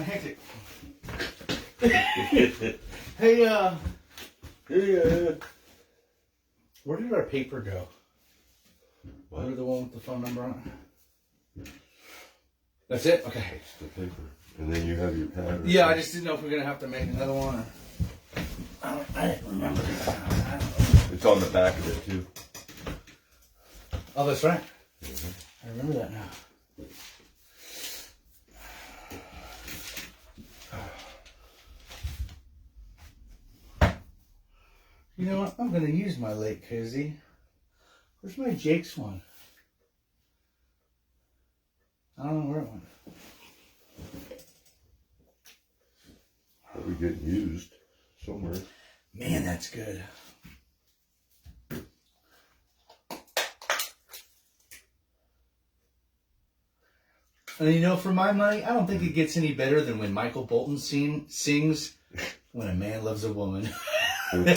hectic. Hey, where did our paper go? What? Remember the one with the phone number on it? That's it? Okay. It's the paper. And then you have your pad. Yeah, I just didn't know if we're going to have to make another one. Or... I didn't remember. It's on the back of it, too. Oh, that's right. Mm-hmm. I remember that now. You know what? I'm going to use my late cozy. Where's my Jake's one? I don't know where it went. Probably getting used somewhere. Man, that's good. And you know, for my money, I don't think it gets any better than when Michael Bolton sings When a Man Loves a Woman. Bolton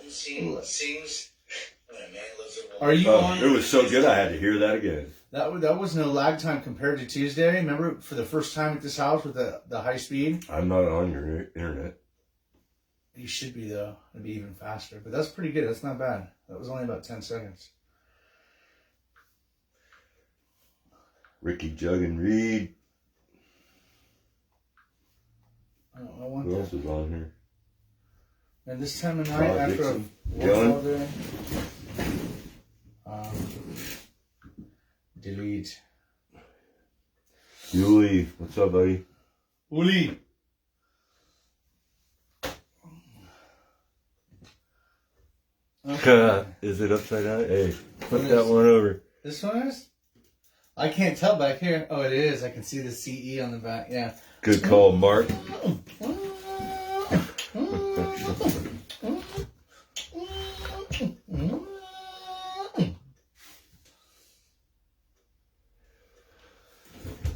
sings When a Man Loves a Woman. Are you on? It was so good I had to hear that again. That was no lag time compared to Tuesday. Remember, for the first time at this house with the high speed? I'm not on your internet. You should be, though. It'd be even faster. But that's pretty good. That's not bad. That was only about 10 seconds. Ricky, Jug, and Reed. I want Who else is on here? And this time of night, after a work all day, delete. Yuli, what's up, buddy? Uli. Okay. Is it upside down? Hey, flip that one over. This one is? I can't tell back here. Oh, it is. I can see the CE on the back. Yeah. Good call, Mark.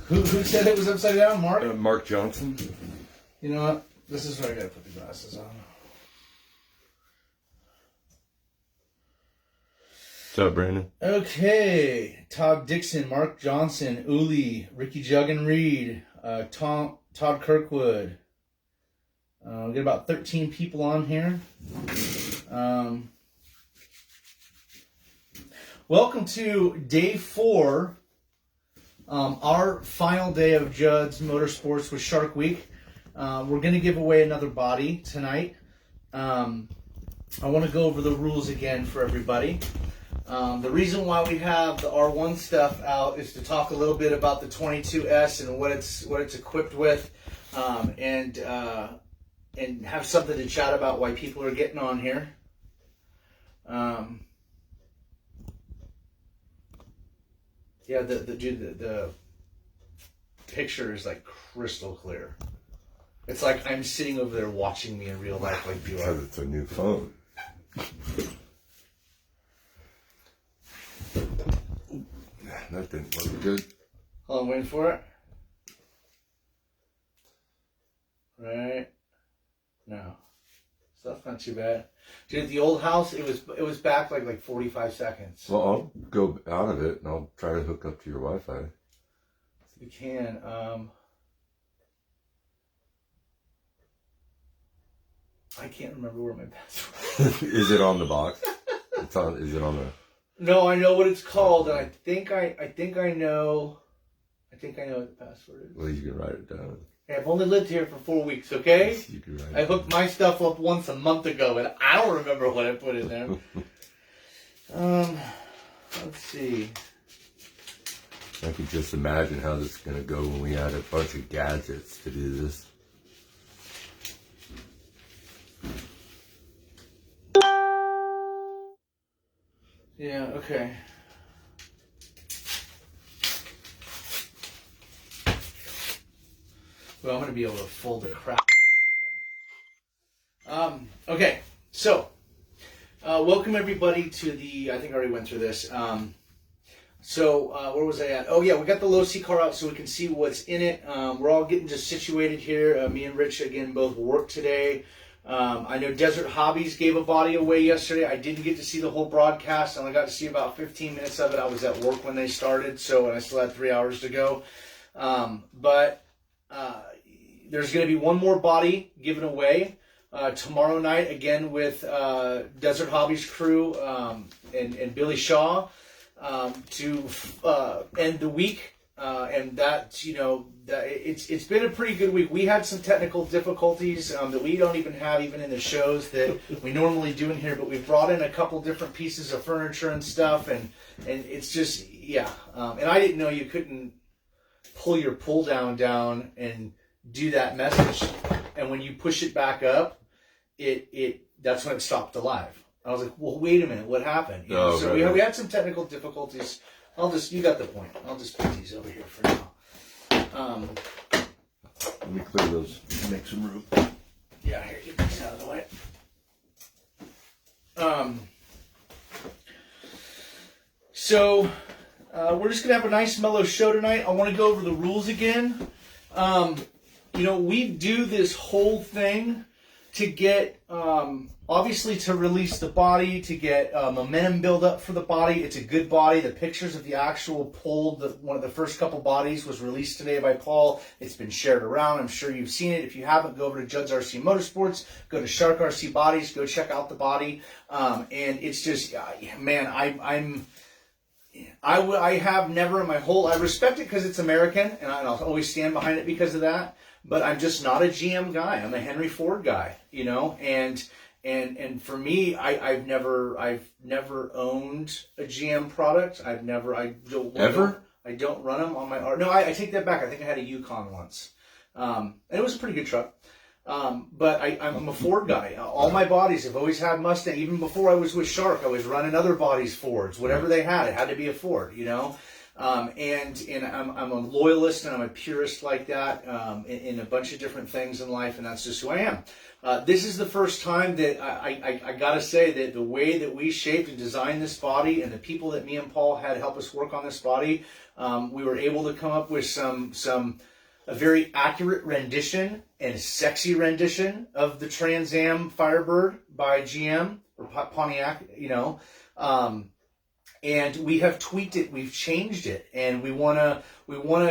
Who said it was upside down? Mark? Mark Johnson. You know what? This is where I gotta put the glasses on. What's up, Brandon? Okay. Todd Dixon, Mark Johnson, Uli, Ricky Jug and Reed, Todd Kirkwood. We got about 13 people on here. Welcome to day 4. Our final day of Judds Motorsports with Shark Week. We're going to give away another body tonight. I want to go over the rules again for everybody. The reason why we have the R1 stuff out is to talk a little bit about the 22S and what it's equipped with, and have something to chat about why people are getting on here. Yeah, the picture is like crystal clear. It's like I'm sitting over there watching me in real life, like you are. Because it's a new phone. That didn't look good. Hold on, waiting for it. Right. No. So that's not too bad. Dude, at the old house, it was back like 45 seconds. Well, I'll go out of it and I'll try to hook up to your Wi-Fi. You can. I can't remember where my password Is it on the box? Is it on the... No, I know what it's called, and I think I know what the password is. Well, you can write it down. Hey, I've only lived here for 4 weeks, okay? Yes, you can write I hooked my stuff up once a month ago, and I don't remember what I put in there. Let's see. I can just imagine how this is going to go when we add a bunch of gadgets to do this. Yeah, okay. Well, I'm going to be able to fold the crap out of that. Okay, so, welcome everybody to the, I think I already went through this. Where was I at? Oh yeah, we got the Losi car out so we can see what's in it. We're all getting just situated here. Me and Rich, again, both work today. I know Desert Hobbies gave a body away yesterday. I didn't get to see the whole broadcast. I only got to see about 15 minutes of it. I was at work when they started, and I still had 3 hours to go. But there's going to be one more body given away tomorrow night, again with Desert Hobbies crew and Billy Shaw to end the week. And that, it's been a pretty good week. We had some technical difficulties that we don't even have even in the shows that we normally do in here, but we've brought in a couple different pieces of furniture and stuff, and it's just, and I didn't know you couldn't pull your pull down and do that message, and when you push it back up, that's when it stopped the live. I was like, well, wait a minute, what happened? So we had some technical difficulties. You got the point. I'll just put these over here for now. Let me clear those, make some room. Yeah, here, get these out of the way. So, we're just going to have a nice mellow show tonight. I want to go over the rules again. We do this whole thing to get, obviously to release the body, to get momentum build up for the body. It's a good body. The pictures of the actual pull, one of the first couple bodies was released today by Paul. It's been shared around. I'm sure you've seen it. If you haven't, go over to Judds RC Motorsports, go to Shark RC Bodies, go check out the body. And it's just, man, I have never in my whole, I respect it because it's American, and I'll always stand behind it because of that. But I'm just not a GM guy. I'm a Henry Ford guy, and for me, I've never owned a GM product. I don't run them on my art. No, I take that back. I think I had a Yukon once, and it was a pretty good truck. But I'm a Ford guy. All my bodies have always had Mustang. Even before I was with Shark, I was running other bodies Fords. Whatever they had, it had to be a Ford, And I'm a loyalist and I'm a purist like that in a bunch of different things in life, and that's just who I am. This is the first time that I gotta say that the way that we shaped and designed this body, and the people that me and Paul had help us work on this body, we were able to come up with a very accurate rendition and sexy rendition of the Trans Am Firebird by GM or Pontiac, and we have tweaked it, we've changed it, and we wanna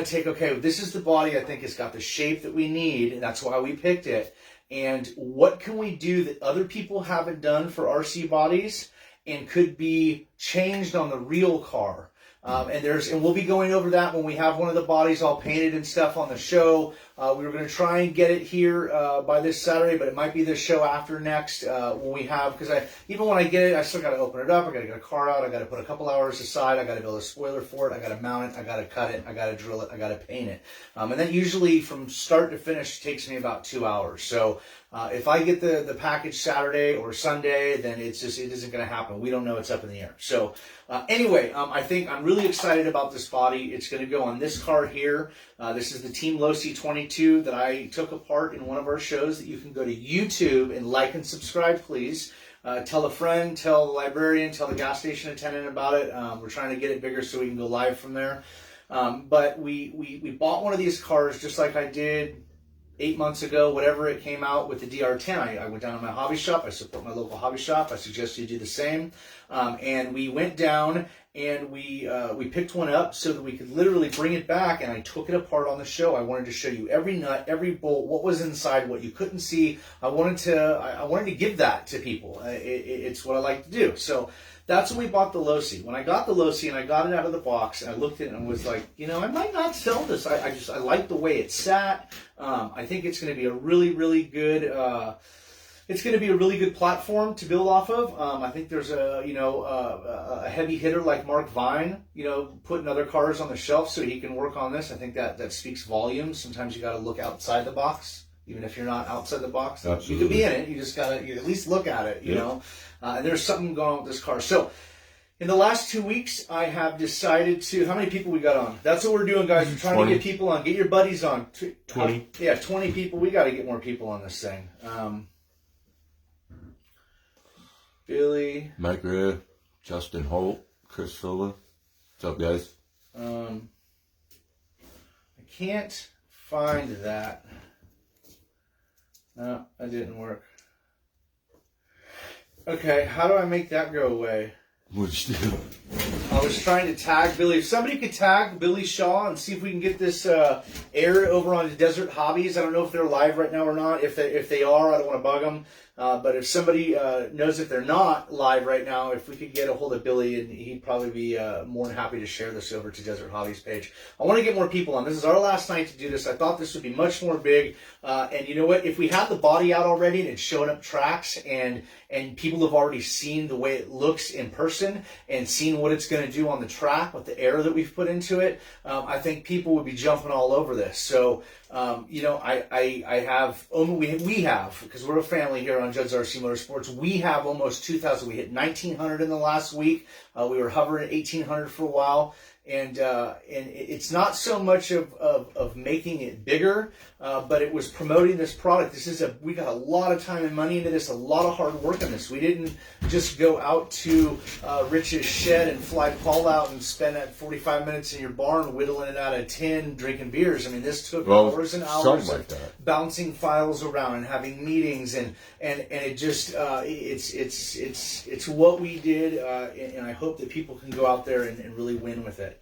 take, okay, this is the body I think has got the shape that we need, and that's why we picked it. And what can we do that other people haven't done for RC bodies and could be changed on the real car? And we'll be going over that when we have one of the bodies all painted and stuff on the show. We were going to try and get it here by this Saturday, but it might be the show after next when we have, because even when I get it, I still got to open it up. I got to get a car out. I got to put a couple hours aside. I got to build a spoiler for it. I got to mount it. I got to cut it. I got to drill it. I got to paint it. And that usually from start to finish takes me about 2 hours. So if I get the package Saturday or Sunday, then it isn't going to happen. We don't know. It's up in the air. So anyway, I think I'm really excited about this body. It's going to go on this car here. This is the Team Losi 22 that I took apart in one of our shows that you can go to YouTube and like and subscribe, please. Tell a friend, tell the librarian, tell the gas station attendant about it. We're trying to get it bigger so we can go live from there. But we bought one of these cars just like I did 8 months ago, whatever it came out with the DR10. I went down to my hobby shop. I support my local hobby shop. I suggest you do the same. And we went down and we picked one up so that we could literally bring it back, and I took it apart on the show. I wanted to show you every nut, every bolt, what was inside, what you couldn't see. I wanted to give that to people. It's what I like to do. So that's when we bought the Losi. When I got the Losi and I got it out of the box, and I looked at it and was like, I might not sell this. I like the way it sat. I think it's going to be a really, really good. It's going to be a really good platform to build off of. I think there's a heavy hitter like Mark Vine, putting other cars on the shelf so he can work on this. I think that speaks volumes. Sometimes you got to look outside the box, even if you're not outside the box. Absolutely. You could be in it. You just got to at least look at it, you know. And there's something going on with this car. So in the last 2 weeks, I have decided to. How many people we got on? That's what we're doing, guys. We're trying 20. to get people on. Get your buddies on. 20. 20 people. We got to get more people on this thing. Billy, Mike Ray, Justin Holt, Chris Silva. What's up, guys? I can't find that. No, that didn't work. Okay, how do I make that go away? What'd you do? I was trying to tag Billy. If somebody could tag Billy Shaw and see if we can get this aired over on Desert Hobbies. I don't know if they're live right now or not. If they are, I don't want to bug them. But if somebody knows if they're not live right now, if we could get a hold of Billy, and he'd probably be more than happy to share this over to Desert Hobbies page. I want to get more people on. This is our last night to do this. I thought this would be much more big. And you know what? If we have the body out already and it's showing up tracks and people have already seen the way it looks in person and seen what it's going to do on the track with the air that we've put into it, I think people would be jumping all over this. So, you know, I have, we have, because we're a family here on Judds RC Motorsports, we have almost 2,000. We hit 1,900 in the last week. We were hovering at 1,800 for a while. And it's not so much of making it bigger, but it was promoting this product. We got a lot of time and money into this, a lot of hard work on this. We didn't just go out to Rich's shed and fly Paul out and spend that 45 minutes in your barn whittling it out of tin, drinking beers. I mean, this took hours and hours like of bouncing files around and having meetings, and it just it's what we did, and I hope that people can go out there and really win with it.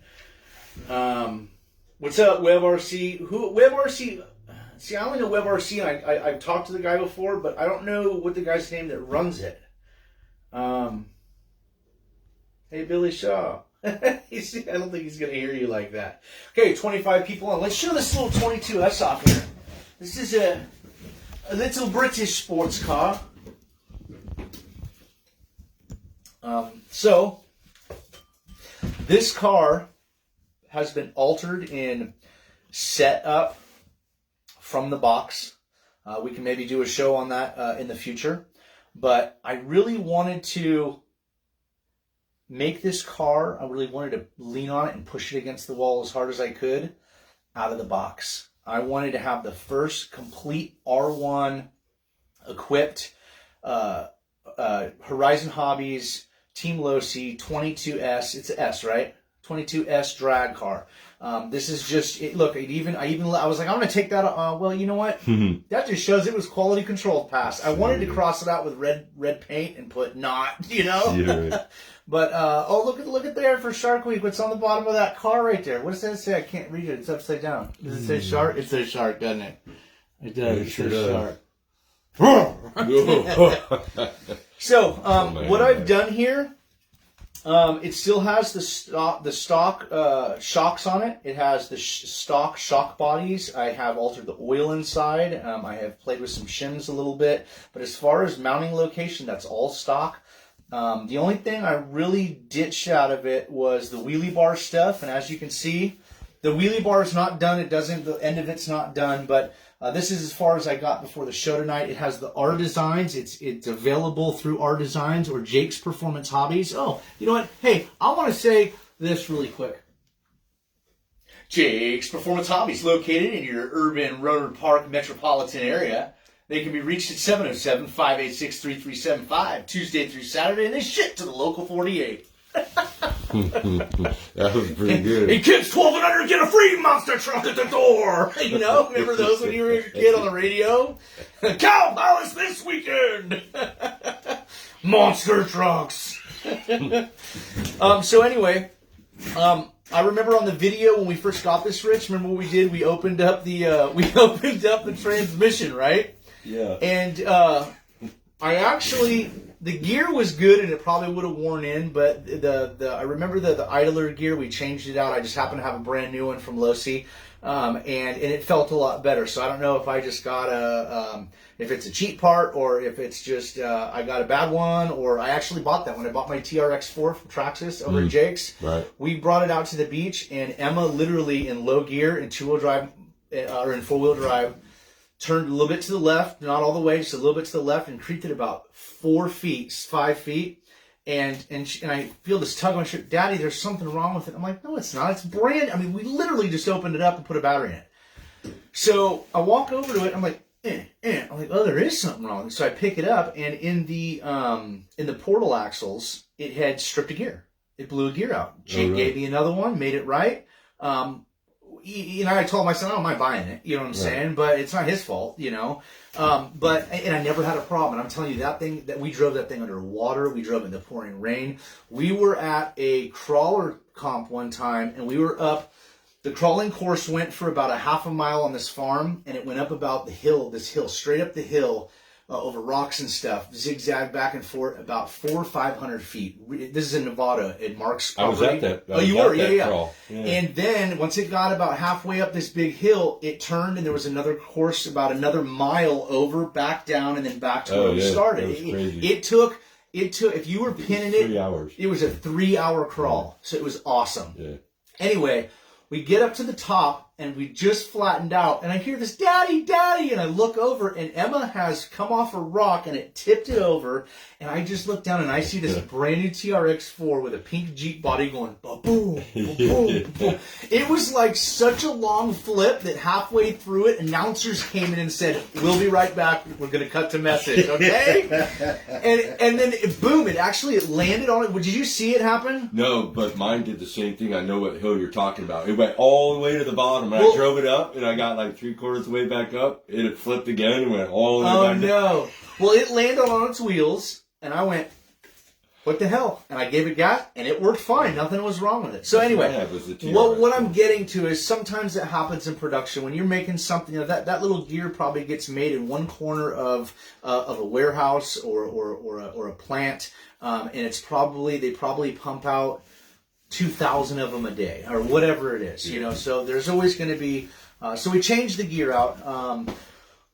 What's up, WebRC? WebRC? See, I only know WebRC, and I've talked to the guy before, but I don't know what the guy's name that runs it. Hey, Billy Shaw. I don't think he's going to hear you like that. Okay, 25 people on. Let's show this little 22S off here. This is a little British sports car. So, this car has been altered in setup from the box. We can maybe do a show on that in the future. But I really wanted to make this car, I really wanted to lean on it and push it against the wall as hard as I could out of the box. I wanted to have the first complete R1 equipped Horizon Hobbies Team Losi 22S. It's an S, right? 22S drag car. This is just look. I was like, I'm gonna take that. Well, you know what? That just shows it was quality controlled pass. I wanted to cross it out with red paint and put not. You know. Yeah. But look at there for Shark Week. What's on the bottom of that car right there? What does that say? I can't read it. It's upside down. Does it say shark? It says shark, doesn't it? It does. It says shark. So what I've done here. It still has the stock shocks on it. It has the stock shock bodies. I have altered the oil inside. I have played with some shims a little bit. But as far as mounting location, that's all stock. The only thing I really ditched out of it was the wheelie bar stuff. And as you can see, the wheelie bar is not done. The end of it's not done. But this is as far as I got before the show tonight. It has the R Designs. It's available through R Designs or Jake's Performance Hobbies. Oh, you know what? Hey, I want to say this really quick. Jake's Performance Hobbies, located in your urban Rohnert Park metropolitan area. They can be reached at 707-586-3375, Tuesday through Saturday, and they ship to the local 48. That was pretty good. Hey kids 12 and under, get a free monster truck at the door. You know, remember those when you were a kid on the radio? Cow Palace this weekend. Monster trucks. So anyway, I remember on the video when we first got this, Rich. Remember what we did? We opened up the transmission, right? Yeah. And the gear was good, and it probably would have worn in, but I remember the idler gear, we changed it out. I just happened to have a brand new one from Losi, and it felt a lot better. So I don't know if I just got if it's a cheap part, or if it's just I got a bad one, or I actually bought that when I bought my TRX4 from Traxxas over at Jake's. Right. We brought it out to the beach, and Emma literally in low gear, in two-wheel drive, or in four-wheel drive, turned a little bit to the left, not all the way, just a little bit to the left, and creeped it about 5 feet. And I feel this tug on my shirt. Daddy, there's something wrong with it. I'm like, no, it's not. It's brand. I mean, we literally just opened it up and put a battery in it. So I walk over to it. I'm like, I'm like, oh, there is something wrong. So I pick it up, and in the portal axles, it had stripped a gear. It blew a gear out. Jake gave me another one, made it right. I told him, I said, I don't mind buying it, you know what I'm saying? But it's not his fault, you know? And I never had a problem. And I'm telling you, that we drove that thing underwater. We drove in the pouring rain. We were at a crawler comp one time, and we were up. The crawling course went for about a half a mile on this farm, and it went up about this hill, straight up the hill, over rocks and stuff, zigzag back and forth, about 400 or 500 feet. This is in Nevada, at Mark's property. I was at that. You were, yeah. Crawl. Yeah. And then once it got about halfway up this big hill, it turned, and there was another course about another mile over, back down, and then back to where we started. That was crazy. It took. If you were pinning it, 3 hours. It was a 3-hour crawl, so it was awesome. Yeah. Anyway, we get up to the top, and we just flattened out, and I hear this, Daddy, Daddy, and I look over, and Emma has come off a rock, and it tipped it over, and I just look down, and I see this brand new TRX4 with a pink Jeep body going, ba-boom, ba-boom, boom. It was like such a long flip that halfway through it, announcers came in and said, we'll be right back, we're going to cut to message, okay? and then, boom, it landed on it. Did you see it happen? No, but mine did the same thing. I know what hill you're talking about. It went all the way to the bottom. I drove it up, and I got like 3/4 of the way back up. It had flipped again and went all the way back down. Oh, no. Well, it landed on its wheels, and I went, what the hell? And I gave it gas, and it worked fine. Nothing was wrong with it. So anyway, what I'm getting to is sometimes it happens in production. When you're making something, that little gear probably gets made in one corner of a warehouse or a plant, and they probably pump out 2,000 of them a day, or whatever it is, you know. So there's always going to be. So we changed the gear out.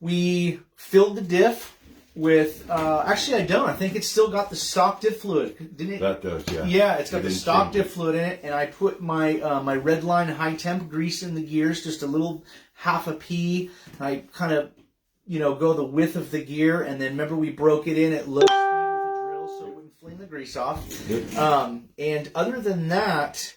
We filled the diff with. Actually, I don't. I think it's still got the stock diff fluid. Didn't it? That does, yeah. Yeah, it's got the stock diff fluid in it, and I put my my red line high temp grease in the gears, just a little half a pea. I kind of, go the width of the gear, and then remember we broke it in at low. Fling the grease off. And other than that,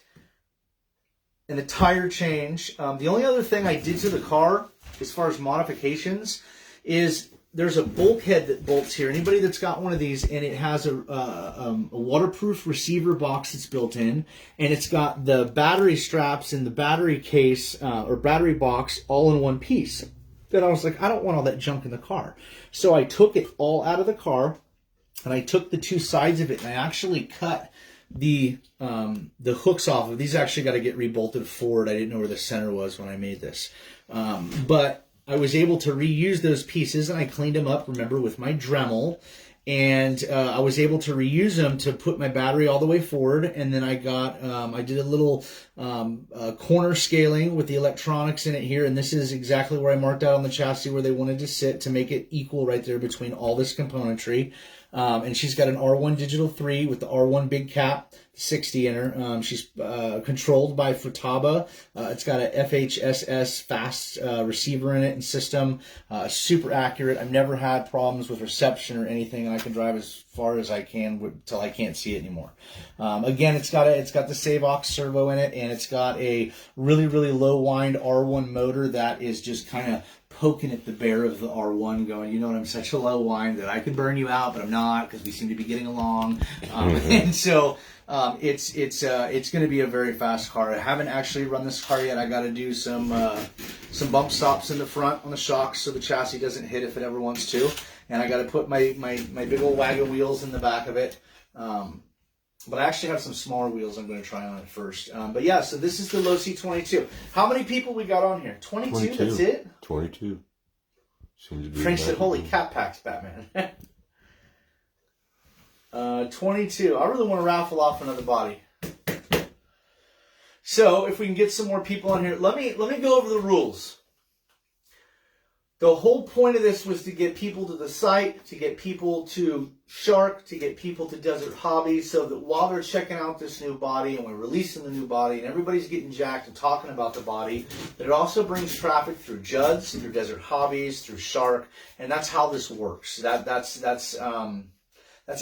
and the tire change, the only other thing I did to the car as far as modifications is there's a bulkhead that bolts here. Anybody that's got one of these, and it has a waterproof receiver box that's built in, and it's got the battery straps and the battery case or battery box all in one piece. Then I was like, I don't want all that junk in the car. So I took it all out of the car, and I took the two sides of it, and I actually cut the hooks off of it. These actually got to get rebolted forward. I didn't know where the center was when I made this. But I was able to reuse those pieces, and I cleaned them up, remember, with my Dremel. And I was able to reuse them to put my battery all the way forward. And then I did a little corner scaling with the electronics in it here. And this is exactly where I marked out on the chassis where they wanted to sit to make it equal right there between all this componentry. And she's got an R1 Digital 3 with the R1 big cap, 60 in her. She's controlled by Futaba. It's got a FHSS fast receiver in it and system. Super accurate. I've never had problems with reception or anything, and I can drive as far as I can until I can't see it anymore. Again, it's got the Savox servo in it, and it's got a really, really low wind R1 motor that is just kind of poking at the bear of the R1 going, you know what, I'm such a low wind that I could burn you out, but I'm not because we seem to be getting along. And so it's going to be a very fast car. I haven't actually run this car yet. I got to do some bump stops in the front on the shocks so the chassis doesn't hit if it ever wants to. And I got to put my big old wagon wheels in the back of it. But I actually have some smaller wheels I'm going to try on it first. But yeah, so this is the Losi 22. How many people we got on here? 22? That's it? 22. Seems to be Frank said, holy cat packs, Batman. 22. I really want to raffle off another body. So if we can get some more people on here, let me go over the rules. The whole point of this was to get people to the site, to get people to Shark, to get people to Desert Hobby, so that while they're checking out this new body and we're releasing the new body and everybody's getting jacked and talking about the body, that it also brings traffic through Judds, through Desert Hobbies, through Shark, and that's how this works. That's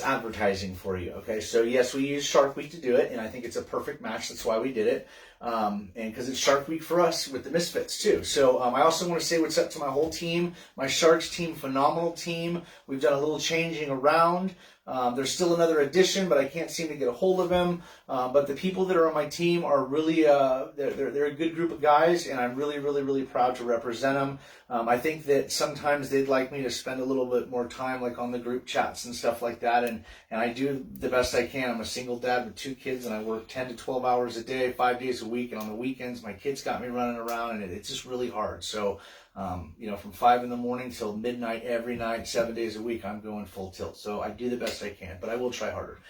advertising for you. Okay, so yes, we use Shark Week to do it, and I think it's a perfect match. That's why we did it. And because it's Shark Week for us with the Misfits too. So I also want to say what's up to my whole team, my Sharks team, phenomenal team. We've done a little changing around. There's still another addition, but I can't seem to get a hold of him. But the people that are on my team are really, they're a good group of guys, and I'm really, really, really proud to represent them. I think that sometimes they'd like me to spend a little bit more time, like on the group chats and stuff like that, and I do the best I can. I'm a single dad with 2 kids, and I work 10 to 12 hours a day, 5 days a week, and on the weekends, my kids got me running around, and it's just really hard. So, from 5 in the morning till midnight every night, 7 days a week, I'm going full tilt. So I do the best I can, but I will try harder.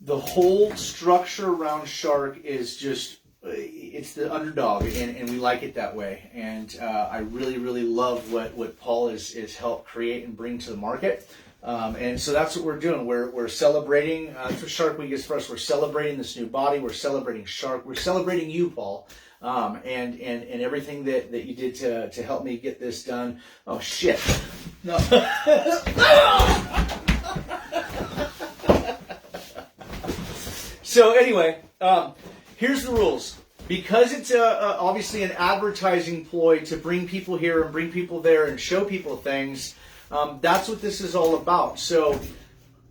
The whole structure around Shark is just, it's the underdog, and we like it that way. And I really, really love what Paul has helped create and bring to the market. And so that's what we're doing. We're celebrating. That's what Shark Week is for us. We're celebrating this new body. We're celebrating Shark. We're celebrating you, Paul, and everything that you did to help me get this done. Oh shit! No. So anyway, here's the rules. Because it's obviously an advertising ploy to bring people here and bring people there and show people things. That's what this is all about. So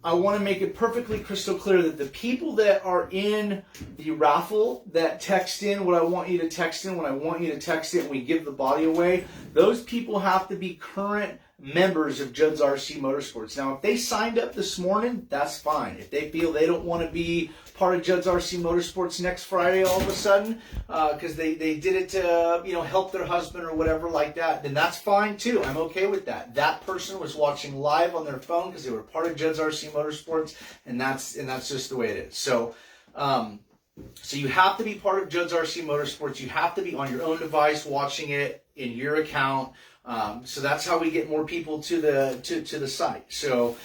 I want to make it perfectly crystal clear that the people that are in the raffle that text in what I want you to text in, when I want you to text it, and we give the body away, those people have to be current members of Judds RC Motorsports. Now, if they signed up this morning, that's fine. If they feel they don't want to be part of Judds RC Motorsports next Friday all of a sudden, because they did it to help their husband or whatever like that, then that's fine too. I'm okay with that. That person was watching live on their phone because they were part of Judds RC Motorsports, and that's just the way it is. So you have to be part of Judds RC Motorsports. You have to be on your own device watching it in your account. So that's how we get more people to the site. So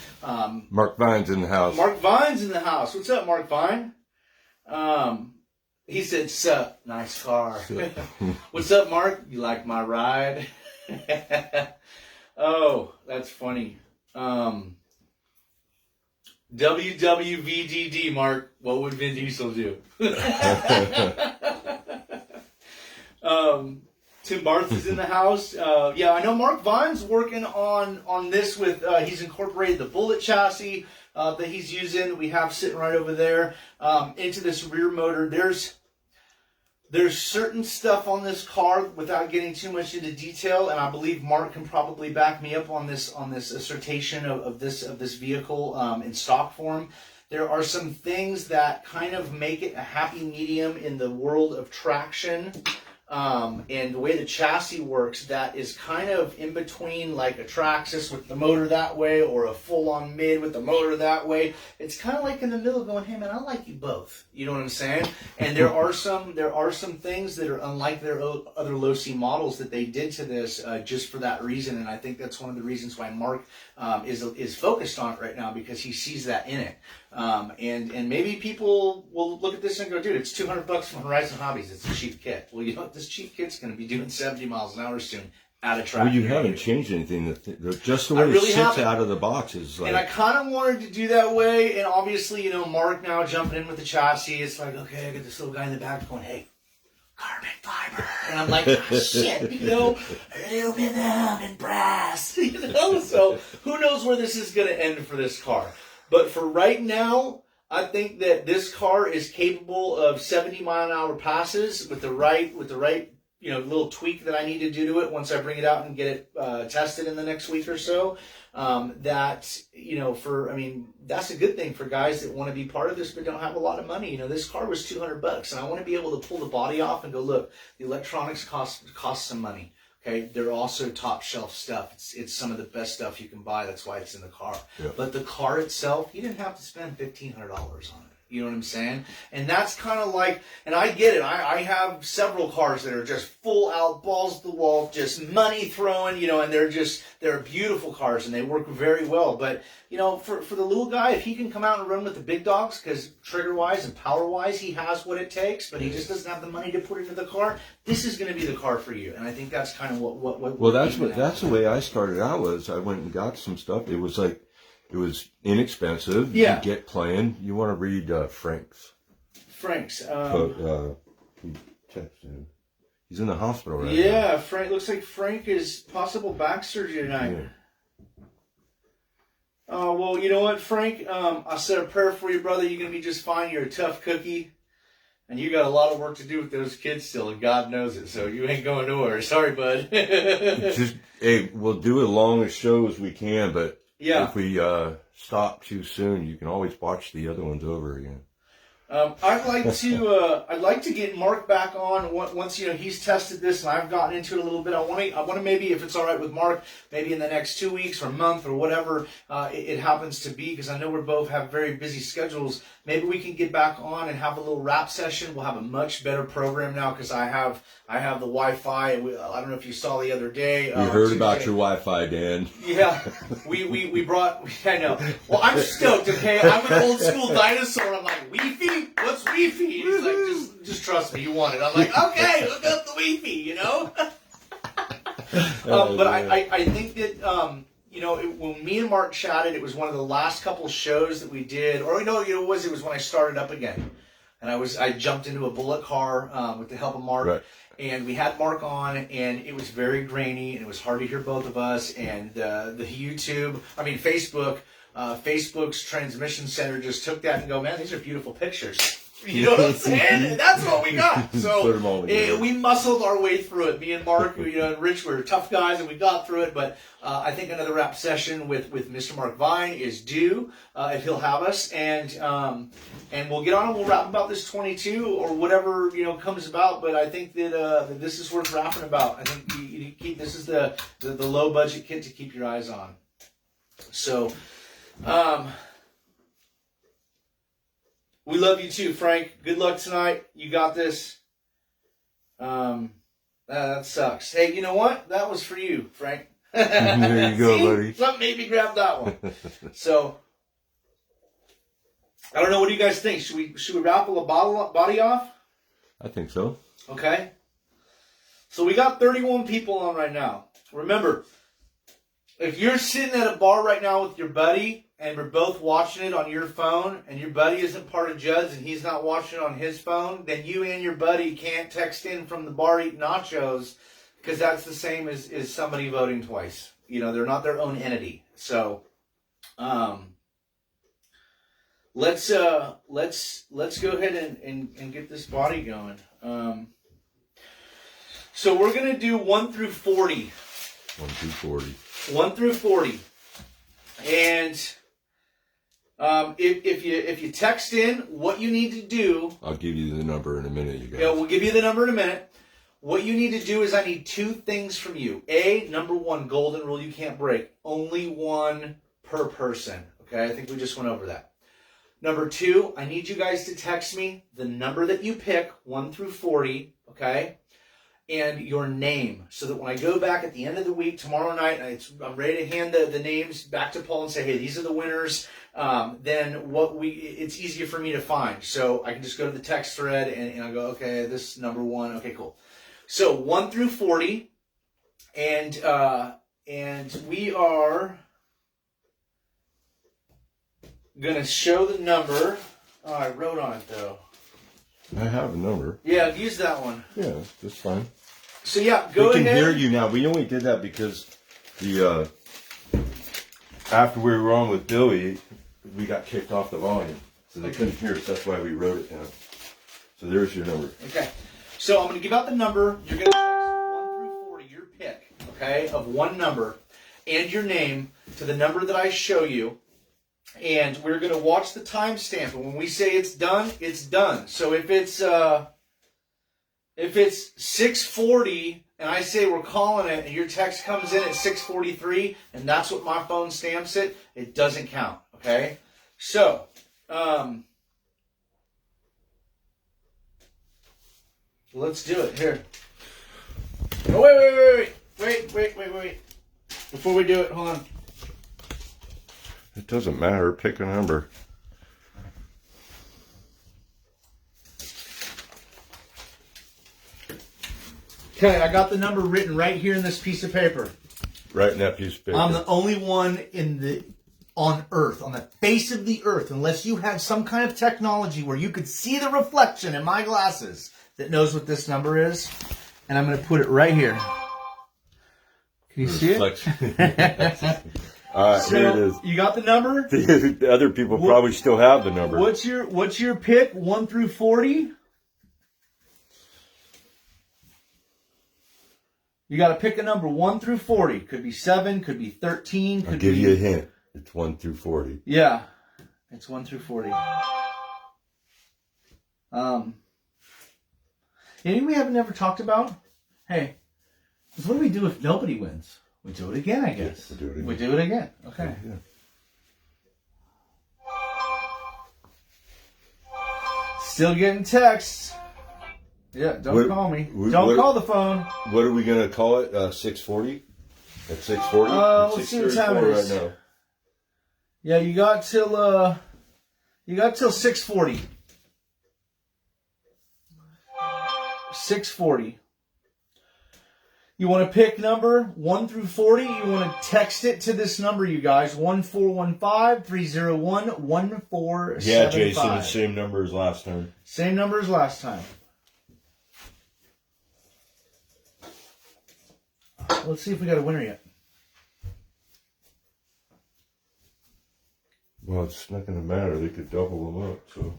Mark Vine's in the house. Mark Vine's in the house. What's up, Mark Vine? He said, "Sup, nice car." What's up, Mark? You like my ride? Oh, that's funny. WWVDD, Mark. What would Vin Diesel do? Tim Barth is in the house. I know Mark Vine's working on this with, he's incorporated the bullet chassis that he's using. We have sitting right over there into this rear motor. There's certain stuff on this car without getting too much into detail, and I believe Mark can probably back me up on this assertion of this vehicle in stock form. There are some things that kind of make it a happy medium in the world of traction. And the way the chassis works, that is kind of in between like a Traxxas with the motor that way or a full-on mid with the motor that way. It's kind of like in the middle going, hey man, I like you both. You know what I'm saying? And there are some things that are unlike their other Losi models that they did to this just for that reason. And I think that's one of the reasons why Mark is focused on it right now, because he sees that in it. And maybe people will look at this and go, dude, it's $200 from Horizon Hobbies. It's a cheap kit. Well, you know what? This cheap kit's going to be doing 70 miles an hour soon at a track. Well, you haven't changed anything. Just the way it sits out of the box is like... And I kind of wanted to do that way. And obviously, Mark now jumping in with the chassis. It's like, okay, I got this little guy in the back going, hey, carbon fiber. And I'm like, oh, shit, aluminum and brass. So who knows where this is going to end for this car. But for right now, I think that this car is capable of 70-mile-an-hour passes with the right little tweak that I need to do to it once I bring it out and get it tested in the next week or so. That's a good thing for guys that want to be part of this but don't have a lot of money. This car was $200, and I want to be able to pull the body off and go, look, the electronics cost some money. Okay, they're also top shelf stuff. It's some of the best stuff you can buy. That's why it's in the car. Yeah. But the car itself, you didn't have to spend $1,500 on it. You know what I'm saying? And that's kind of like, and I get it. I have several cars that are just full out, balls to the wall, just money throwing, and they're beautiful cars and they work very well. But, for the little guy, if he can come out and run with the big dogs, because trigger-wise and power-wise, he has what it takes, but he just doesn't have the money to put into the car, this is going to be the car for you. And I think that's kind of what that's the way I started out was I went and got some stuff. It was like, It was inexpensive. Yeah. You get playing. You want to read Frank's. Frank's. He texted him. He's in the hospital right now. Yeah, Frank. Looks like Frank is possible back surgery tonight. Yeah. Well, you know what, Frank? I said a prayer for you, brother. You're going to be just fine. You're a tough cookie. And you got a lot of work to do with those kids still, and God knows it. So you ain't going nowhere. Sorry, bud. Hey, we'll do as long a show as we can, but yeah. if we stop too soon, you can always watch the other ones over again. I'd like to get Mark back on once he's tested this and I've gotten into it a little bit. I want to maybe, if it's all right with Mark, maybe in the next 2 weeks or month or whatever it happens to be, because I know we both have very busy schedules. Maybe we can get back on and have a little rap session. We'll have a much better program now because I have the Wi-Fi. I don't know if you saw the other day. We heard about your Wi-Fi, Dan. Yeah, we brought. I know. Well, I'm stoked. Okay, I'm an old school dinosaur. I'm like, Wi-Fi? What's Wi-Fi? He's like, just trust me, you want it. I'm like, okay, look up the Wi-Fi. You know. But I think that when me and Mark chatted, it was one of the last couple shows that we did, or it was when I started up again, and I jumped into a bullet car with the help of Mark. Right. And we had Mark on, and it was very grainy, and it was hard to hear both of us. And Facebook's transmission center just took that and go, man, these are beautiful pictures. You know what I'm saying? And that's what we got. So we muscled our way through it. Me and Mark, and Rich were tough guys, and we got through it. But I think another rap session with Mr. Mark Vine is due if he'll have us, and we'll get on and we'll rap about this 22 or whatever comes about. But I think that this is worth rapping about. I think this is the low budget kit to keep your eyes on. So. We love you too, Frank. Good luck tonight. You got this. That sucks. Hey, you know what? That was for you, Frank. There you go, buddy. Something made me grab that one. So, I don't know. What do you guys think? Should we raffle a body off? I think so. Okay. So we got 31 people on right now. Remember, if you're sitting at a bar right now with your buddy, and we're both watching it on your phone, and your buddy isn't part of Judds and he's not watching it on his phone, then you and your buddy can't text in from the bar eating nachos, because that's the same as somebody voting twice. They're not their own entity. So, let's go ahead and get this body going. So we're gonna do 1 through 40. 1 through 40. 1 through 40, and. If you text in what you need to do, I'll give you the number in a minute, you guys. Yeah, we'll give you the number in a minute. What you need to do is I need 2 things from you. Number 1, golden rule you can't break. Only 1 per person. Okay, I think we just went over that. Number 2, I need you guys to text me the number that you pick, 1 through 40, okay? And your name, so that when I go back at the end of the week, tomorrow night, I'm ready to hand the names back to Paul and say, hey, these are the winners. Then it's easier for me to find. So I can just go to the text thread and I'll go, okay, this number 1. Okay, cool. So 1 through 40. And we are going to show the number. Oh, I wrote on it though. I have a number. Yeah, use that one. Yeah, that's fine. So yeah, go ahead. We can hear you now. We only did that because after we were on with Billy, we got kicked off the volume. So they couldn't hear us. That's why we wrote it down. So there's your number. Okay. So I'm going to give out the number. You're going to text 1 through 40, your pick, okay, of 1 number, and your name to the number that I show you. And we're going to watch the timestamp. And when we say it's done, it's done. So if it's 6:40 and I say we're calling it, and your text comes in at 6:43, and that's what my phone stamps it, it doesn't count. Okay. So let's do it here. Oh, wait. Before we do it, hold on. It doesn't matter. Pick a number. Okay, I got the number written right here in this piece of paper. Right in that piece of paper. I'm the only one in on Earth, on the face of the Earth, unless you had some kind of technology where you could see the reflection in my glasses that knows what this number is. And I'm going to put it right here. Can you see it? All right, So, here it is. you got the number? The other people probably still have the number. What's your pick? 1 through 40? You got to pick a number 1 through 40. Could be 7, could be 13. I'll give you a hint. It's 1 through 40. Yeah, it's 1 through 40. Anything we haven't ever talked about? Hey, what do we do if nobody wins? We do it again, I guess. Yeah, we do it again. We do it again. Okay. Yeah. Still getting texts. Yeah, don't call me. Don't call the phone. What are we going to call it? 6:40? At 6:40? Let's see what time it is. Right now. Yeah, you got till 6:40. 6:40. You want to pick number 1 through 40. You want to text it to this number, you guys. 1415-301-1475. Yeah, Jason, the same number as last time. Same number as last time. Let's see if we got a winner yet. Well, it's not going to matter. They could double them up, so.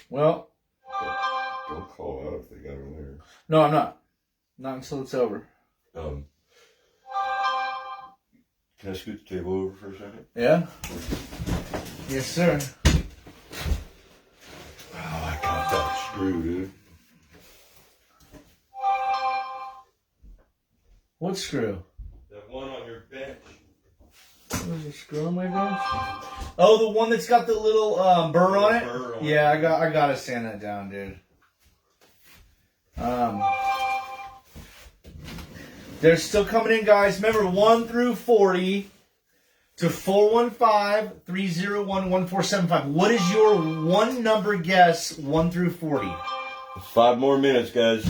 Well. Don't call out if they got them there. No, I'm not. Not until it's over. Can I scoot the table over for a second? Yeah? Yes, sir. Oh, I got that screw, dude. What screw? That one on your bench. There's a screw on my bench? Oh, the one that's got the little burr on it? Yeah, I gotta sand that down, dude. They're still coming in, guys. Remember, 1 through 40 to 415-301-1475. What is your one number guess, 1 through 40? 5 more minutes, guys.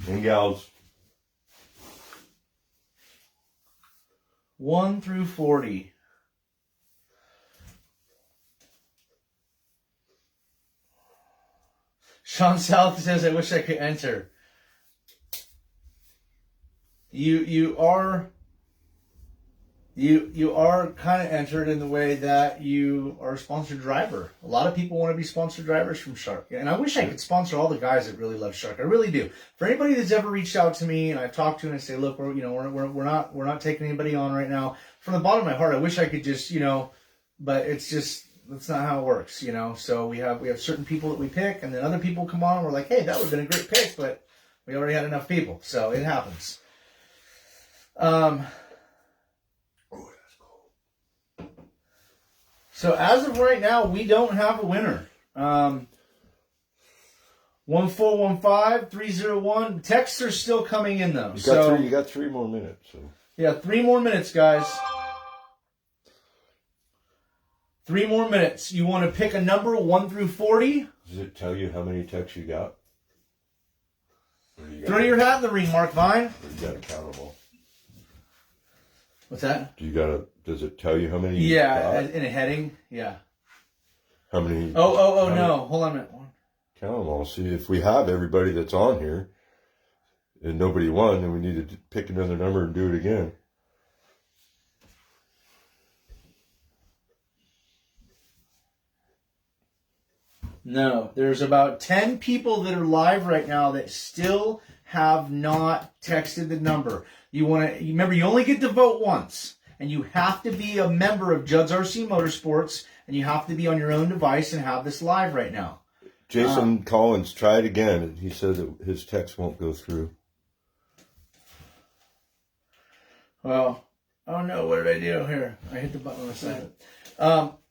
And gals. 1 through 40. Sean South says, I wish I could enter. You are kind of entered in the way that you are a sponsored driver. A lot of people want to be sponsored drivers from Shark. And I wish I could sponsor all the guys that really love Shark. I really do. For anybody that's ever reached out to me and I've talked to and I say, look, we're not taking anybody on right now. From the bottom of my heart, I wish I could just, but it's not how it works, So we have certain people that we pick, and then other people come on and we're like, hey, that would have been a great pick, but we already had enough people. So it happens. So as of right now, we don't have a winner. 1415-301. Texts are still coming in though. You got 3 more minutes. So. Yeah, 3 more minutes, guys. 3 more minutes. You want to pick a number 1 through 40? Does it tell you how many texts you got? Throw your hat in the ring, Mark Vine. Or you got to count them all? What's that? Does it tell you how many you got? In a heading? Yeah. How many? Oh, no. Hold on a minute. Count them all. See, if we have everybody that's on here and nobody won, then we need to pick another number and do it again. No, there's about 10 people that are live right now that still have not texted the number. Remember, you only get to vote once, and you have to be a member of Judds RC Motorsports, and you have to be on your own device and have this live right now. Jason Collins tried again, and he said that his text won't go through. Well, oh no, what did I do here? I hit the button on the side.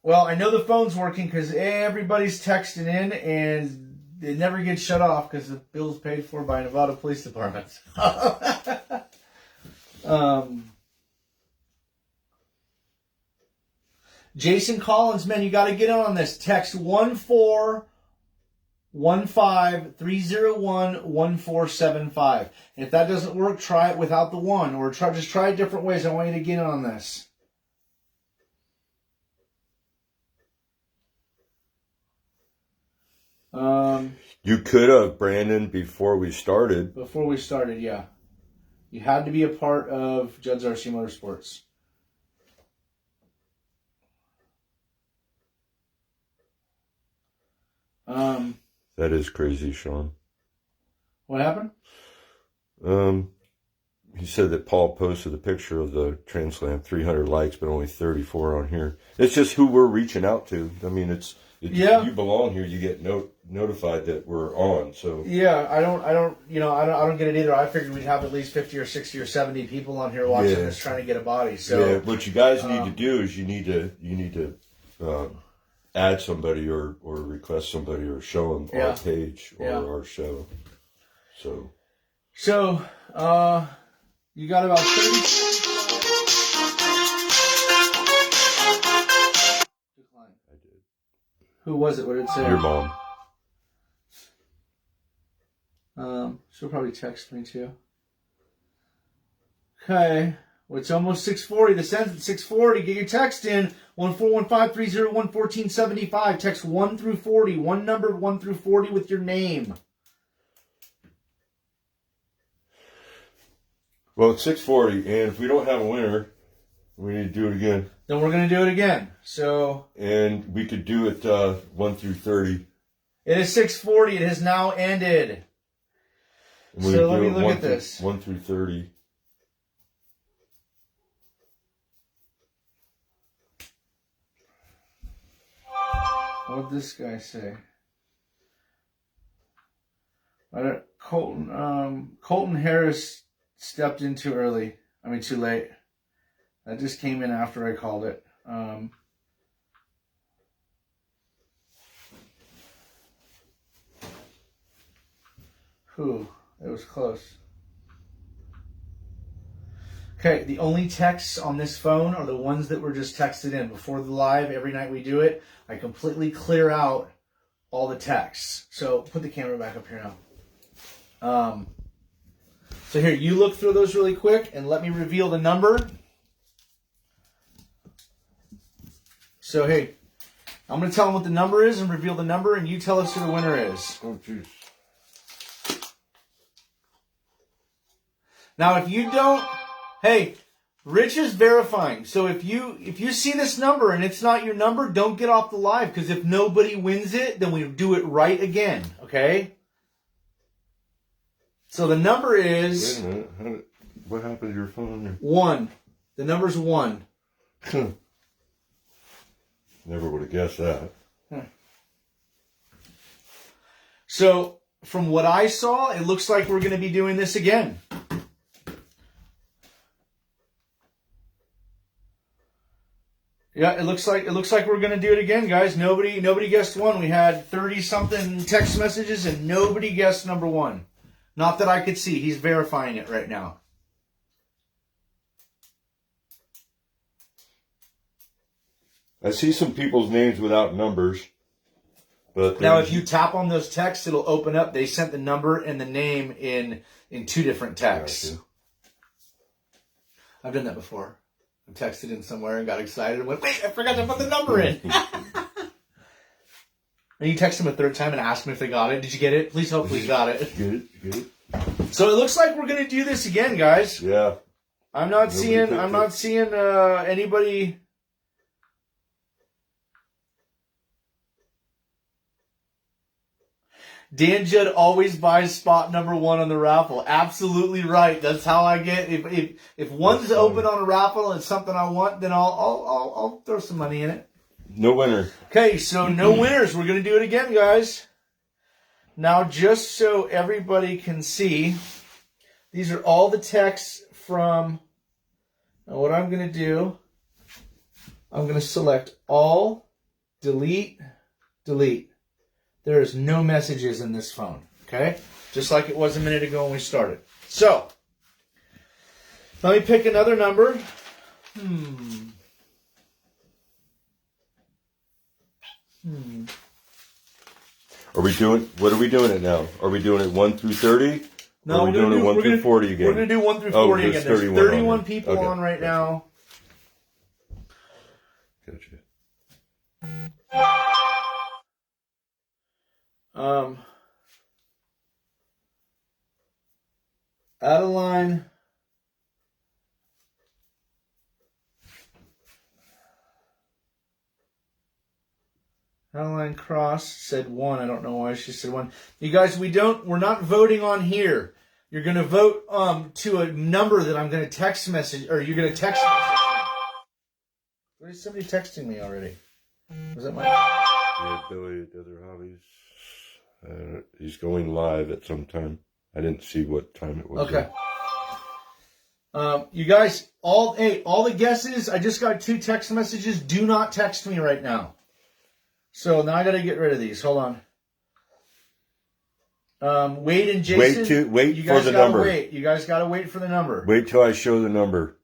Well, I know the phone's working because everybody's texting in, and it never gets shut off because the bill's paid for by Nevada Police Department. Jason Collins, man, you got to get on this. Text 14 15-301-1475. And if that doesn't work, try it without the 1, or just try it different ways. I want you to get in on this. You could have, Brandon, before we started. Before we started, yeah. You had to be a part of Judds RC Motorsports. That is crazy, Sean. What happened? He said that Paul posted a picture of the Translam, 300 likes, but only 34 on here. It's just who we're reaching out to. I mean, you belong here. You get notified that we're on. So yeah, I don't get it either. I figured we'd have at least 50 or 60 or 70 people on here watching this, trying to get a body. So yeah, what you guys need to do is you need to add somebody or request somebody or show them our page or our show. So you got about 30. I did. Who was it? What did it say? Your mom. She'll probably text me too. Okay. Well, it's almost 6:40. The sends at 6:40. Get your text in. 1415-301-1475. Text 1 through 40. One number 1 through 40 with your name. Well, it's 6:40, and if we don't have a winner, we need to do it again. Then we're going to do it again. So. And we could do it 1 through 30. It is 6:40. It has now ended. So let me look at this. 1 through 30. What did this guy say? Colton Harris stepped in too early. I mean, too late. That just came in after I called it. It was close. Okay, the only texts on this phone are the ones that were just texted in. Before the live, every night we do it, I completely clear out all the texts. So put the camera back up here now. So here, you look through those really quick and let me reveal the number. So hey, I'm going to tell them what the number is and reveal the number, and you tell us who the winner is. Oh, jeez. Now, if you don't, hey, Rich is verifying. So if you see this number and it's not your number, don't get off the live, because if nobody wins it, then we do it right again. Okay? So the number is... Wait a minute. What happened to your phone? 1. The number's 1. Never would have guessed that. So from what I saw, it looks like we're going to be doing this again. Yeah, it looks like we're going to do it again, guys. Nobody guessed 1. We had 30-something text messages and nobody guessed number 1. Not that I could see. He's verifying it right now. I see some people's names without numbers. But now, if you tap on those texts, it'll open up. They sent the number and the name in 2 different texts. Gotcha. I've done that before. I texted in somewhere and got excited and went, wait, I forgot to put the number in. And you text them a 3rd time and ask them if they got it. Did you get it? Please, hopefully you got it. Get it. So it looks like we're going to do this again, guys. Yeah. I'm not seeing anybody. Dan Judd always buys spot number 1 on the raffle. Absolutely right. That's how I get. If one's open on a raffle and it's something I want, then I'll throw some money in it. No winner. Okay, so no winners. We're going to do it again, guys. Now, just so everybody can see, these are all the texts from. Now, what I'm going to do, I'm going to select all, delete, delete. There is no messages in this phone, okay? Just like it was a minute ago when we started. So, let me pick another number. Are we doing? What are we doing it now? Are we doing it 1 through 30? No, or are we doing it 1 through 40 again? We're gonna do 1 through 40 again. There's 31 people okay. on right now. Gotcha. Adeline. Adeline Cross said 1. I don't know why she said 1. You guys, we're not voting on here. You're going to vote to a number that I'm going to text message, or you're going to text message me. Why is somebody texting me already? Was that my... Yeah, Billy, the other hobbies. He's going live at some time. I didn't see what time it was. Okay. You guys, all the guesses, I just got 2 text messages. Do not text me right now. So now I got to get rid of these. Hold on. Wade and Jason. Wait for the number. You guys got to wait for the number. Wait till I show the number.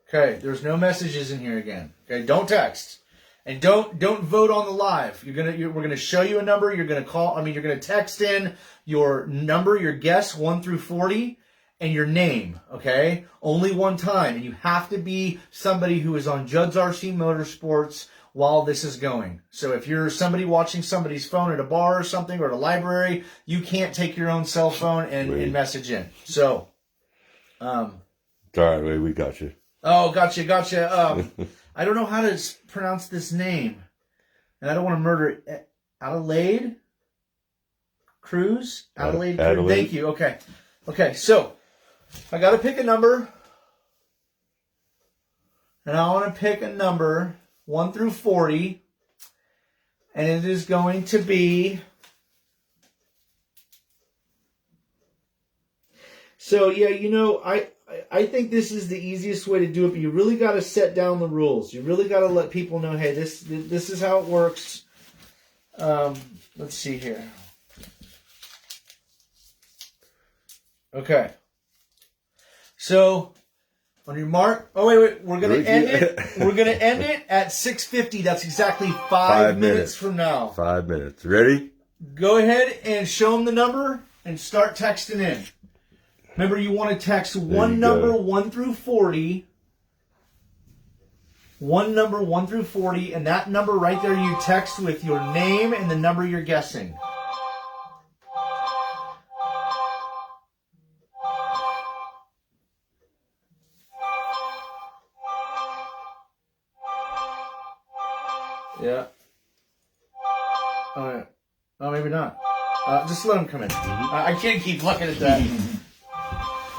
Okay. There's no messages in here again. Okay. Don't text. And don't vote on the live. We're gonna show you a number. You're gonna text in your number, your guess, 1 through 40, and your name. Okay, only one time, and you have to be somebody who is on Judds RC Motorsports while this is going. So if you're somebody watching somebody's phone at a bar or something, or at a library, you can't take your own cell phone and message in. So, it's all right, Wade, we got you. Oh, gotcha. I don't know how to pronounce this name. And I don't want to murder it. Adelaide Cruz? Adelaide Cruz. Thank you. Okay, so I got to pick a number. And I want to pick a number 1 through 40. And it is going to be... So, yeah, I think this is the easiest way to do it, but you really got to set down the rules. You really got to let people know, hey, this is how it works. Let's see here. Okay. So, on your mark. Oh, wait. We're going to end it. We're going to end it at 6:50. That's exactly 5 minutes from now. 5 minutes. Ready? Go ahead and show them the number and start texting in. Remember, you want to text one number 1 through 40. One number 1 through 40, and that number right there you text with your name and the number you're guessing. Yeah. Oh, maybe not. Just let them come in. I can't keep looking at that.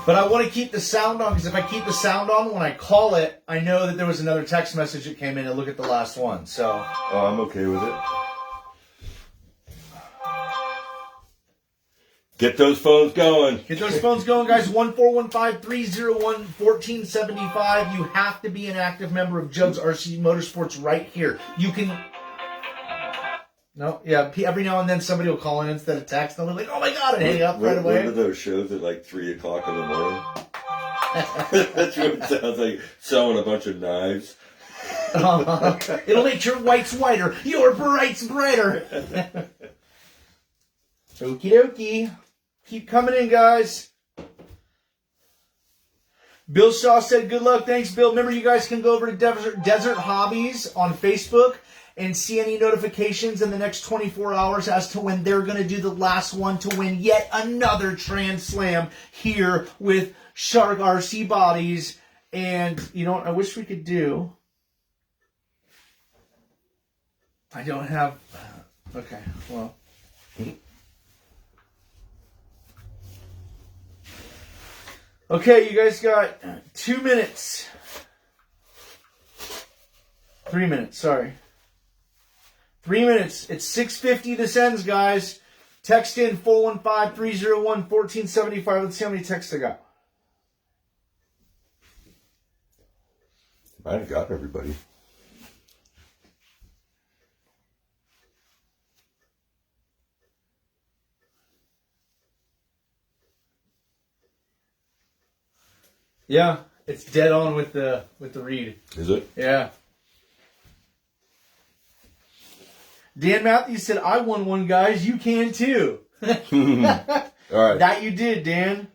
But I want to keep the sound on, because if I keep the sound on, when I call it, I know that there was another text message that came in, and look at the last one. So. Oh, I'm okay with it. Get those phones going. Get those phones going, guys. 1-415-301-1475. You have to be an active member of Judds RC Motorsports right here. You can... No, yeah, every now and then somebody will call in instead of text, and they'll be like, oh my God, and hang up right away. What are those shows at like 3 o'clock in the morning? That's what it sounds like, selling a bunch of knives. It'll make your whites whiter, your brights brighter. Okie dokie. Keep coming in, guys. Bill Shaw said, good luck. Thanks, Bill. Remember, you guys can go over to Desert Hobbies on Facebook and see any notifications in the next 24 hours as to when they're going to do the last one to win yet another Trans Slam here with Shark RC Bodies. And, you know what I wish we could do? I don't have... Okay, well... Okay, you guys got 2 minutes. 3 minutes, sorry. 3 minutes. It's 6:50 this ends, guys. Text in 415-301-1475. Let's see how many texts I got. I've got everybody. Yeah, it's dead on with the read. Is it? Yeah. Dan Matthews said, I won one, guys. You can too. All right. That you did, Dan.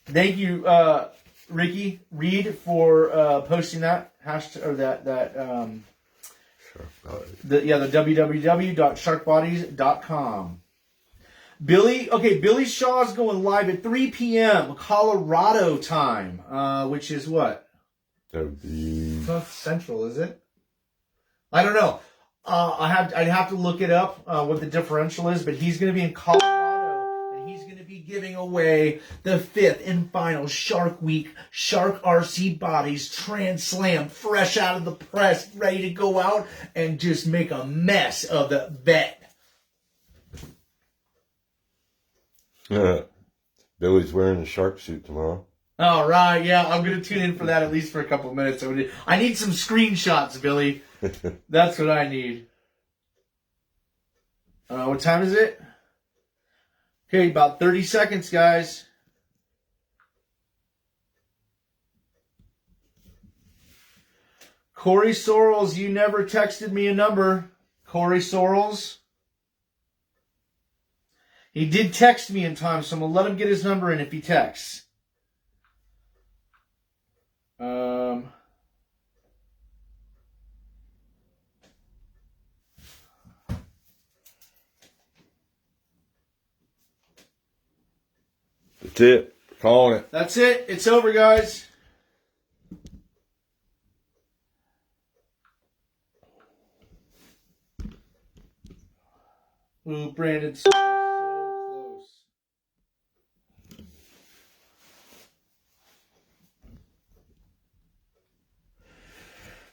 Thank you, Ricky Reed, for posting that hashtag or the www.sharkbodies.com. Billy Shaw's going live at 3 p.m. Colorado time, which is what? That would be... It's not Central, is it? I don't know. I'd have to look it up what the differential is, but he's going to be in Colorado, and he's going to be giving away the 5th and final Shark Week Shark RC Bodies Trans Slam, fresh out of the press, ready to go out and just make a mess of the vet. Billy's wearing a shark suit tomorrow. All right, yeah, I'm going to tune in for that at least for a couple of minutes. I need some screenshots, Billy. That's what I need. What time is it? Okay, about 30 seconds, guys. Corey Sorrells, you never texted me a number. Corey Sorrells. He did text me in time, so I'm going to let him get his number in if he texts. That's it. We're calling it. That's it. It's over, guys. Ooh, Brandon, so close.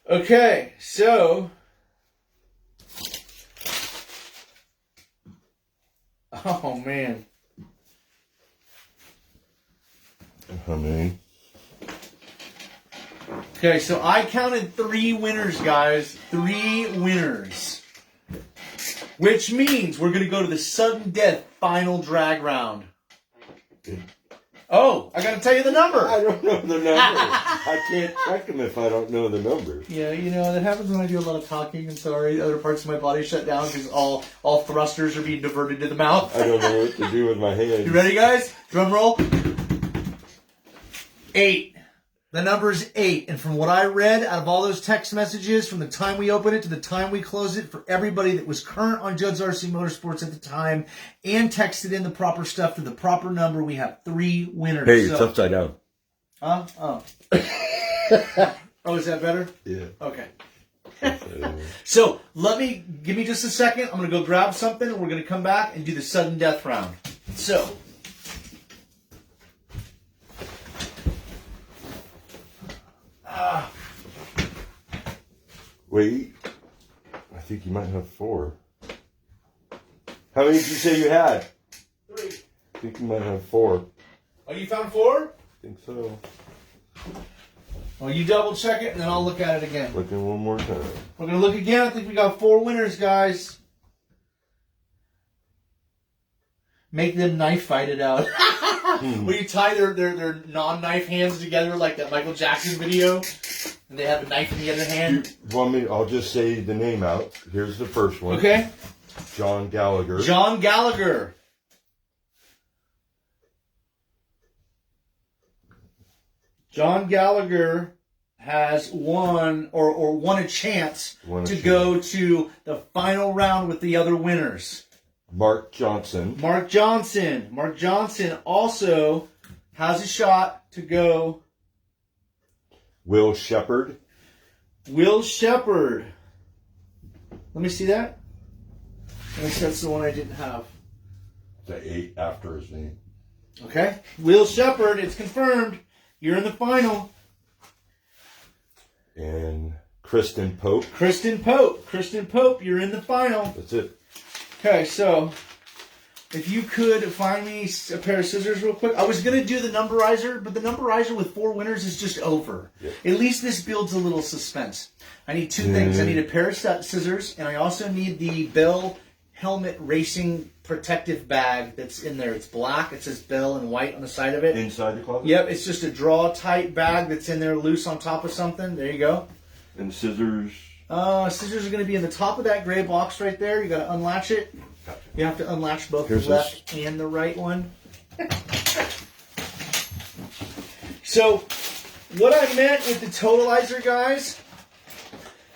Okay, so... Oh, man. I mean... Okay, so I counted 3 winners, guys. 3 winners. Which means we're going to go to the sudden death final drag round. Oh, I got to tell you the number. I don't know the number. I can't check them if I don't know the number. Yeah, you know, that happens when I do a lot of talking. I'm sorry. Other parts of my body shut down because all thrusters are being diverted to the mouth. I don't know what to do with my hands. You ready, guys? Drum roll. 8. The number is 8. And from what I read out of all those text messages, from the time we open it to the time we close it, for everybody that was current on Judds RC Motorsports at the time and texted in the proper stuff to the proper number, we have 3 winners. Hey, it's upside down. Huh? Oh. Oh, is that better? Yeah. Okay. So, give me just a second. I'm going to go grab something and we're going to come back and do the sudden death round. So... Wait, I think you might have 4. How many did you say you had? 3. I think you might have 4. Oh, you found 4? I think so. Well, you double check it and then I'll look at it again. Looking one more time. We're going to look again. I think we got 4 winners, guys. Make them knife fight it out. Where you tie their non-knife hands together like that Michael Jackson video, and they have a knife in the other hand. You want me? I'll just say the name out. Here's the first one. Okay. John Gallagher. John Gallagher. John Gallagher has won a chance to go to the final round with the other winners. Mark Johnson. Mark Johnson also has a shot to go. Will Shepard. Will Shepard. Let me see that. I guess that's the one I didn't have. The 8 after his name. Okay. Will Shepard, it's confirmed. You're in the final. And Kristen Pope. Kristen Pope, you're in the final. That's it. Okay, so if you could find me a pair of scissors real quick. I was going to do the numberizer, but the numberizer with 4 winners is just over. Yep. At least this builds a little suspense. I need 2 things. I need a pair of scissors, and I also need the Bell Helmet Racing protective bag that's in there. It's black. It says Bell in white on the side of it. Inside the closet? Yep, it's just a draw-tight bag that's in there loose on top of something. There you go. And scissors? Scissors are going to be in the top of that gray box right there. You got to unlatch it. You have to unlatch both the left and the right one. So, what I meant with the totalizer, guys,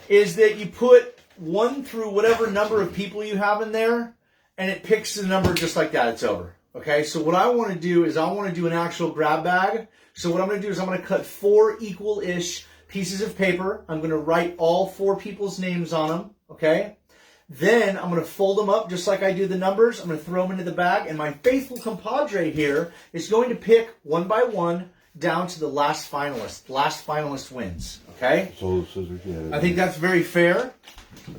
is that you put 1 through whatever number of people you have in there, and it picks the number just like that. It's over. Okay, so what I want to do is I want to do an actual grab bag. So what I'm going to do is I'm going to cut 4 equal-ish pieces of paper. I'm going to write all 4 people's names on them. Okay, then I'm going to fold them up just like I do the numbers. I'm going to throw them into the bag, and my faithful compadre here is going to pick one by one down to the last finalist. Last finalist wins. Okay. So scissors, yeah. I think that's very fair.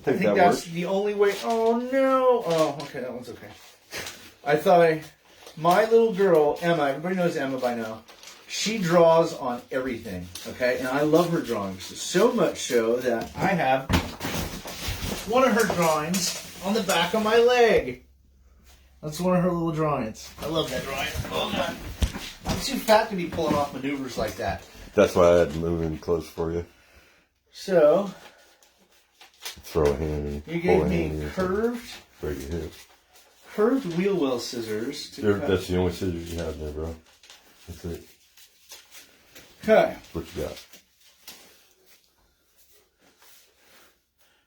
I think that's works. The only way. Oh no. Oh, okay. That one's okay. I thought my little girl Emma. Everybody knows Emma by now. She draws on everything. Okay, and I love her drawings so much so that I have one of her drawings on the back of my leg. That's one of her little drawings. I love that drawing. Oh God. I'm too fat to be pulling off maneuvers like that. That's why I had to move in close for you. So, throw a hand in. You gave me curved, break your hip. Curved wheel well scissors. That's the only scissors you have there, bro. That's it. Okay. What you got?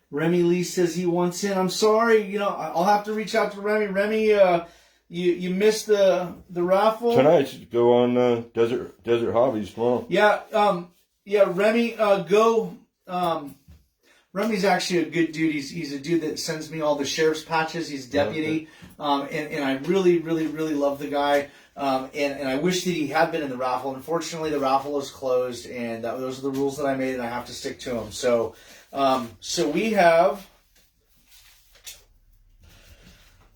Remy Lee says he wants in. I'm sorry, you know, I'll have to reach out to Remy. Remy, you missed the raffle. Tonight, go on Desert Hobbies tomorrow. Yeah, Remy, go. Remy's actually a good dude. He's a dude that sends me all the sheriff's patches. He's deputy, and I really love the guy. And I wish that he had been in the raffle. Unfortunately, the raffle is closed, and those are the rules that I made, and I have to stick to them. So we have.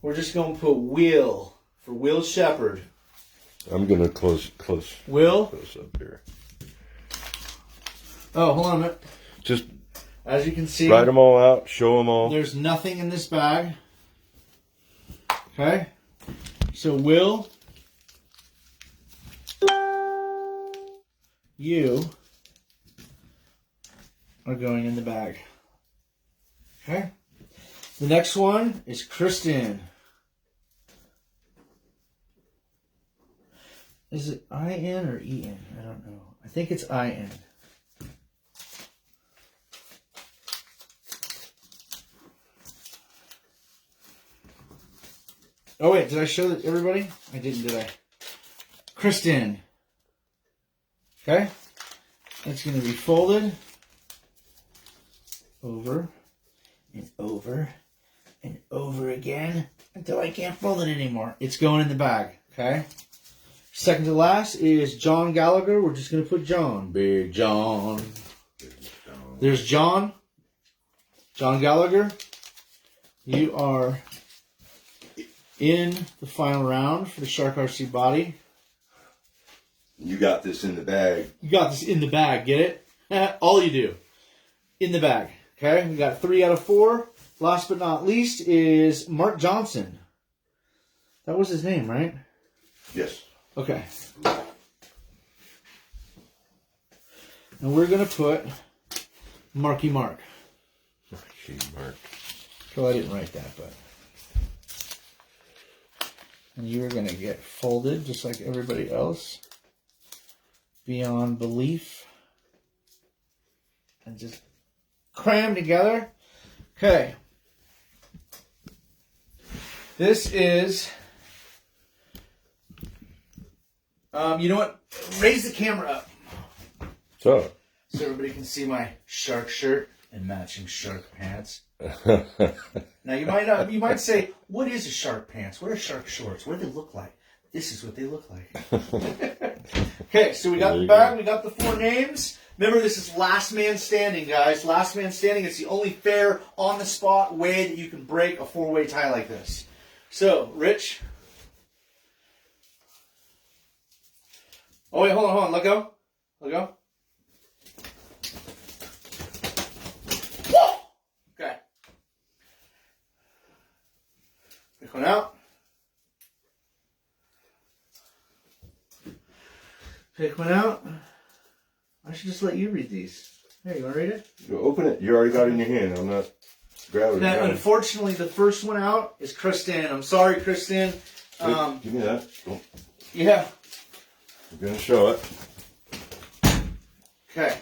We're just going to put Will for Will Shepherd. I'm going to close Will? Close up here. Oh, hold on a minute. Just as you can see, write them all out, show them all. There's nothing in this bag. Okay? So, Will, you are going in the bag. Okay? The next one is Kristen. Is it I-N or E-N? I don't know. I think it's I-N. Oh, wait. Did I show everybody? I didn't, did I? Kristen. Okay? That's going to be folded over and over and over again until I can't fold it anymore. It's going in the bag. Okay? Second to last is John Gallagher. We're just going to put John. Big John. There's John. John Gallagher. You are in the final round for the Shark RC body. You got this in the bag. You got this in the bag. Get it? All you do. In the bag. Okay? We got 3 out of 4. Last but not least is Mark Johnson. That was his name, right? Yes. Okay. And we're going to put Marky Mark. Marky Mark. So I didn't write that, but. And you are going to get folded just like everybody else. Beyond belief. And just cram together. Okay. This is... you know what? Raise the camera up. So everybody can see my shark shirt and matching shark pants. Now you might say, what is a shark pants? What are shark shorts? What do they look like? This is what they look like. Okay, so we got the bag, we got the 4 names. Remember, this is last man standing, guys. Last man standing. It's the only fair, on the spot way that you can break a 4-way tie like this. So, Rich. Oh wait, hold on. Let go. Let go. Okay. Pick one out. Pick one out. I should just let you read these. Here, you want to read it? You open it. You already got it in your hand. I'm not grabbing it. Now, unfortunately, the first one out is Kristen. I'm sorry, Kristen. Wait, give me that. Don't. Yeah. I'm going to show it. Okay.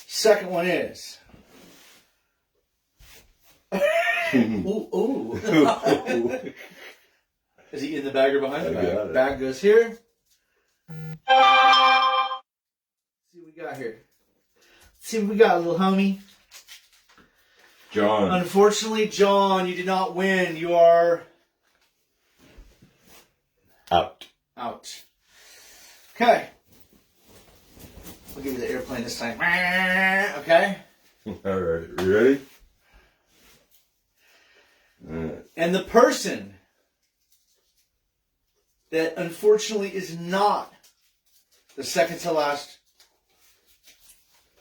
Second one is. Ooh. Is he in the bag or behind the bag? Bag goes here. Let's see what we got here. Let's see what we got, little homie. John. Unfortunately, John, you did not win. You are out. Okay. I'll give you the airplane this time. Okay. All right. You ready? All right. And the person that unfortunately is not the second to last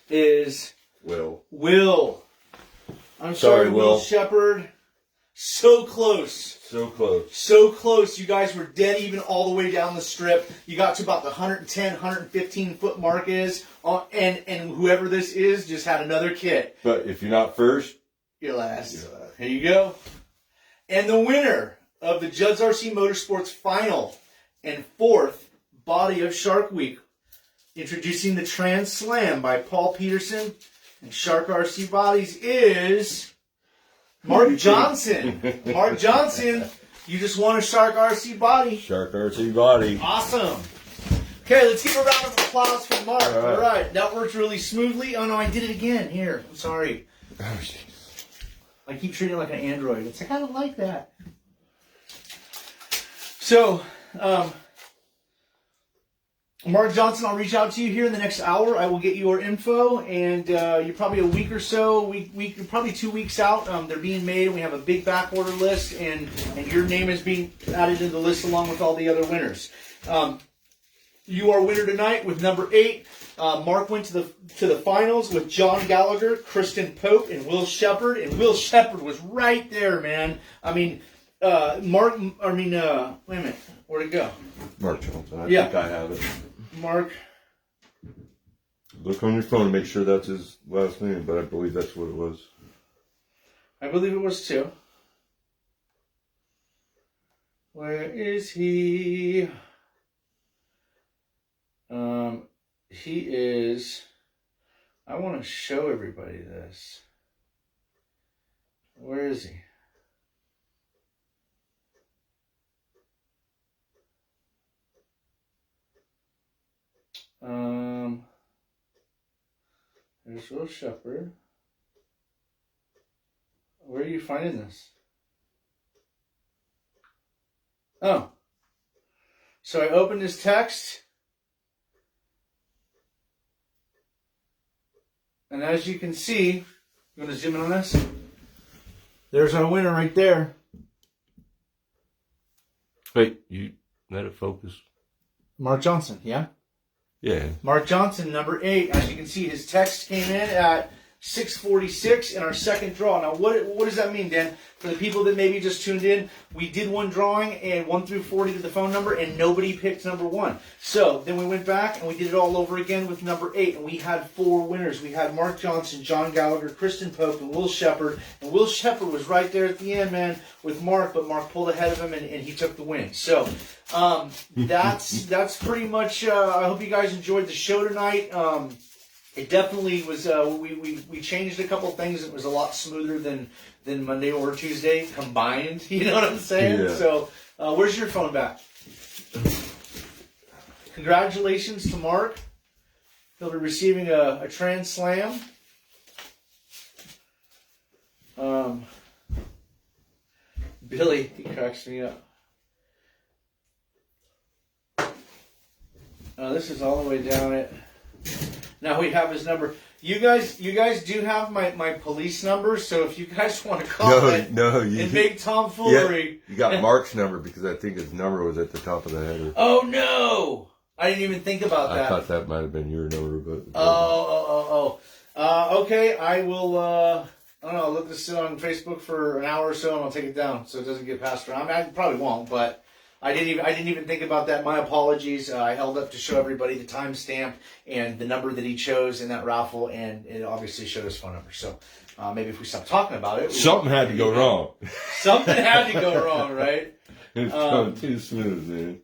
is Will. I'm sorry, Will Shepard. So close. So close. You guys were dead even all the way down the strip. You got to about the 110, 115 foot mark is. And whoever this is just had another kit. But if you're not first, you're last. Here you go. And the winner of the Judds RC Motorsports final and fourth body of Shark Week, introducing the Trans Slam by Paul Peterson and Shark RC Bodies, is Mark Johnson. Mark Johnson, you just won a Shark RC Body. Shark RC Body. Awesome. Okay, let's give a round of applause for Mark. All right. That worked really smoothly. Oh, no, I did it again. Here, I'm sorry. Oh, jeez. I keep treating it like an Android. It's like, I don't like that. So, Mark Johnson, I'll reach out to you here in the next hour. I will get your info, and you're probably a week or so, you're probably 2 weeks out. They're being made, and we have a big back order list, and your name is being added to the list along with all the other winners. You are winner tonight with number 8. Mark went to the finals with John Gallagher, Kristen Pope, and Will Shepard. And Will Shepard was right there, man. I mean, wait a minute. Where'd it go? Mark Johnson. I think I have it. Mark. Look on your phone to make sure that's his last name, but I believe that's what it was. I believe it was too. Where is he? He is. I want to show everybody this. Where is he? There's Will Shepard. Where are you finding this? Oh. So I opened his text. And as you can see, you want to zoom in on this? There's our winner right there. Wait, you let it focus. Mark Johnson, yeah? Yeah. Mark Johnson, number 8. As you can see, his text came in at 6:46 in our second draw. Now, what does that mean, Dan? For the people that maybe just tuned in, we did one drawing, and 1 through 40 to the phone number, and nobody picked number 1. So then we went back, and we did it all over again with number 8, and we had 4 winners. We had Mark Johnson, John Gallagher, Kristen Pope, and Will Shepard. And Will Shepard was right there at the end, man, with Mark, but Mark pulled ahead of him, and he took the win. So that's pretty much. I hope you guys enjoyed the show tonight. It definitely was. We changed a couple things. It was a lot smoother than Monday or Tuesday combined. You know what I'm saying? Yeah. So, where's your phone back? Congratulations to Mark. He'll be receiving a Trans Slam. Billy, he cracks me up. This is all the way down at. Now we have his number. You guys do have my police number, so if you guys want to call and make tomfoolery. Yeah, you got Mark's number because I think his number was at the top of the header. Oh no! I didn't even think about that. I thought that might have been your number, but okay, I will. I don't know. I'll let this sit on Facebook for an hour or so, and I'll take it down so it doesn't get passed around. I probably won't, but I didn't even think about that. My apologies. I held up to show everybody the timestamp and the number that he chose in that raffle, and it obviously showed his phone number. So maybe if we stop talking about it, something had to go wrong. Something had to go wrong, right? It's going too smooth, man.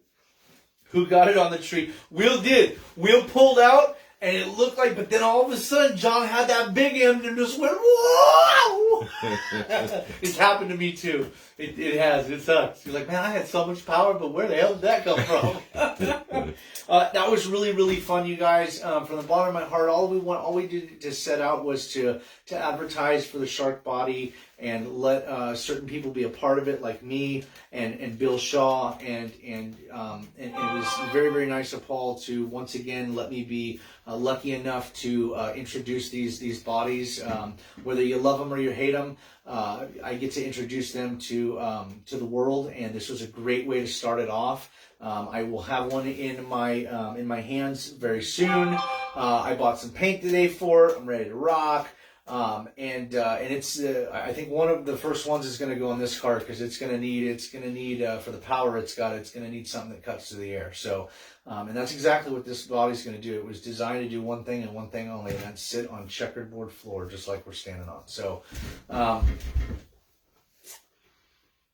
Who got it on the tree? Will did. Will pulled out, and it looked like, but then all of a sudden, John had that big end and just went, whoa! It's happened to me too. It has. It sucks. You're like, man, I had so much power, but where the hell did that come from? That was really, really fun, you guys. From the bottom of my heart, all we did to set out was to advertise for the Shark Body and let certain people be a part of it, like me and Bill Shaw, and it was very, very nice of Paul to once again let me be lucky enough to introduce these bodies. Whether you love them or you hate them, I get to introduce them to the world, and this was a great way to start it off. I will have one in my hands very soon. I bought some paint today for it. I'm ready to rock. And it's I think one of the first ones is going to go on this cart because it's going to need for the power it's going to need something that cuts through the air. So and that's exactly what this body's going to do. It was designed to do one thing and one thing only, and that's sit on checkered board floor just like we're standing on. So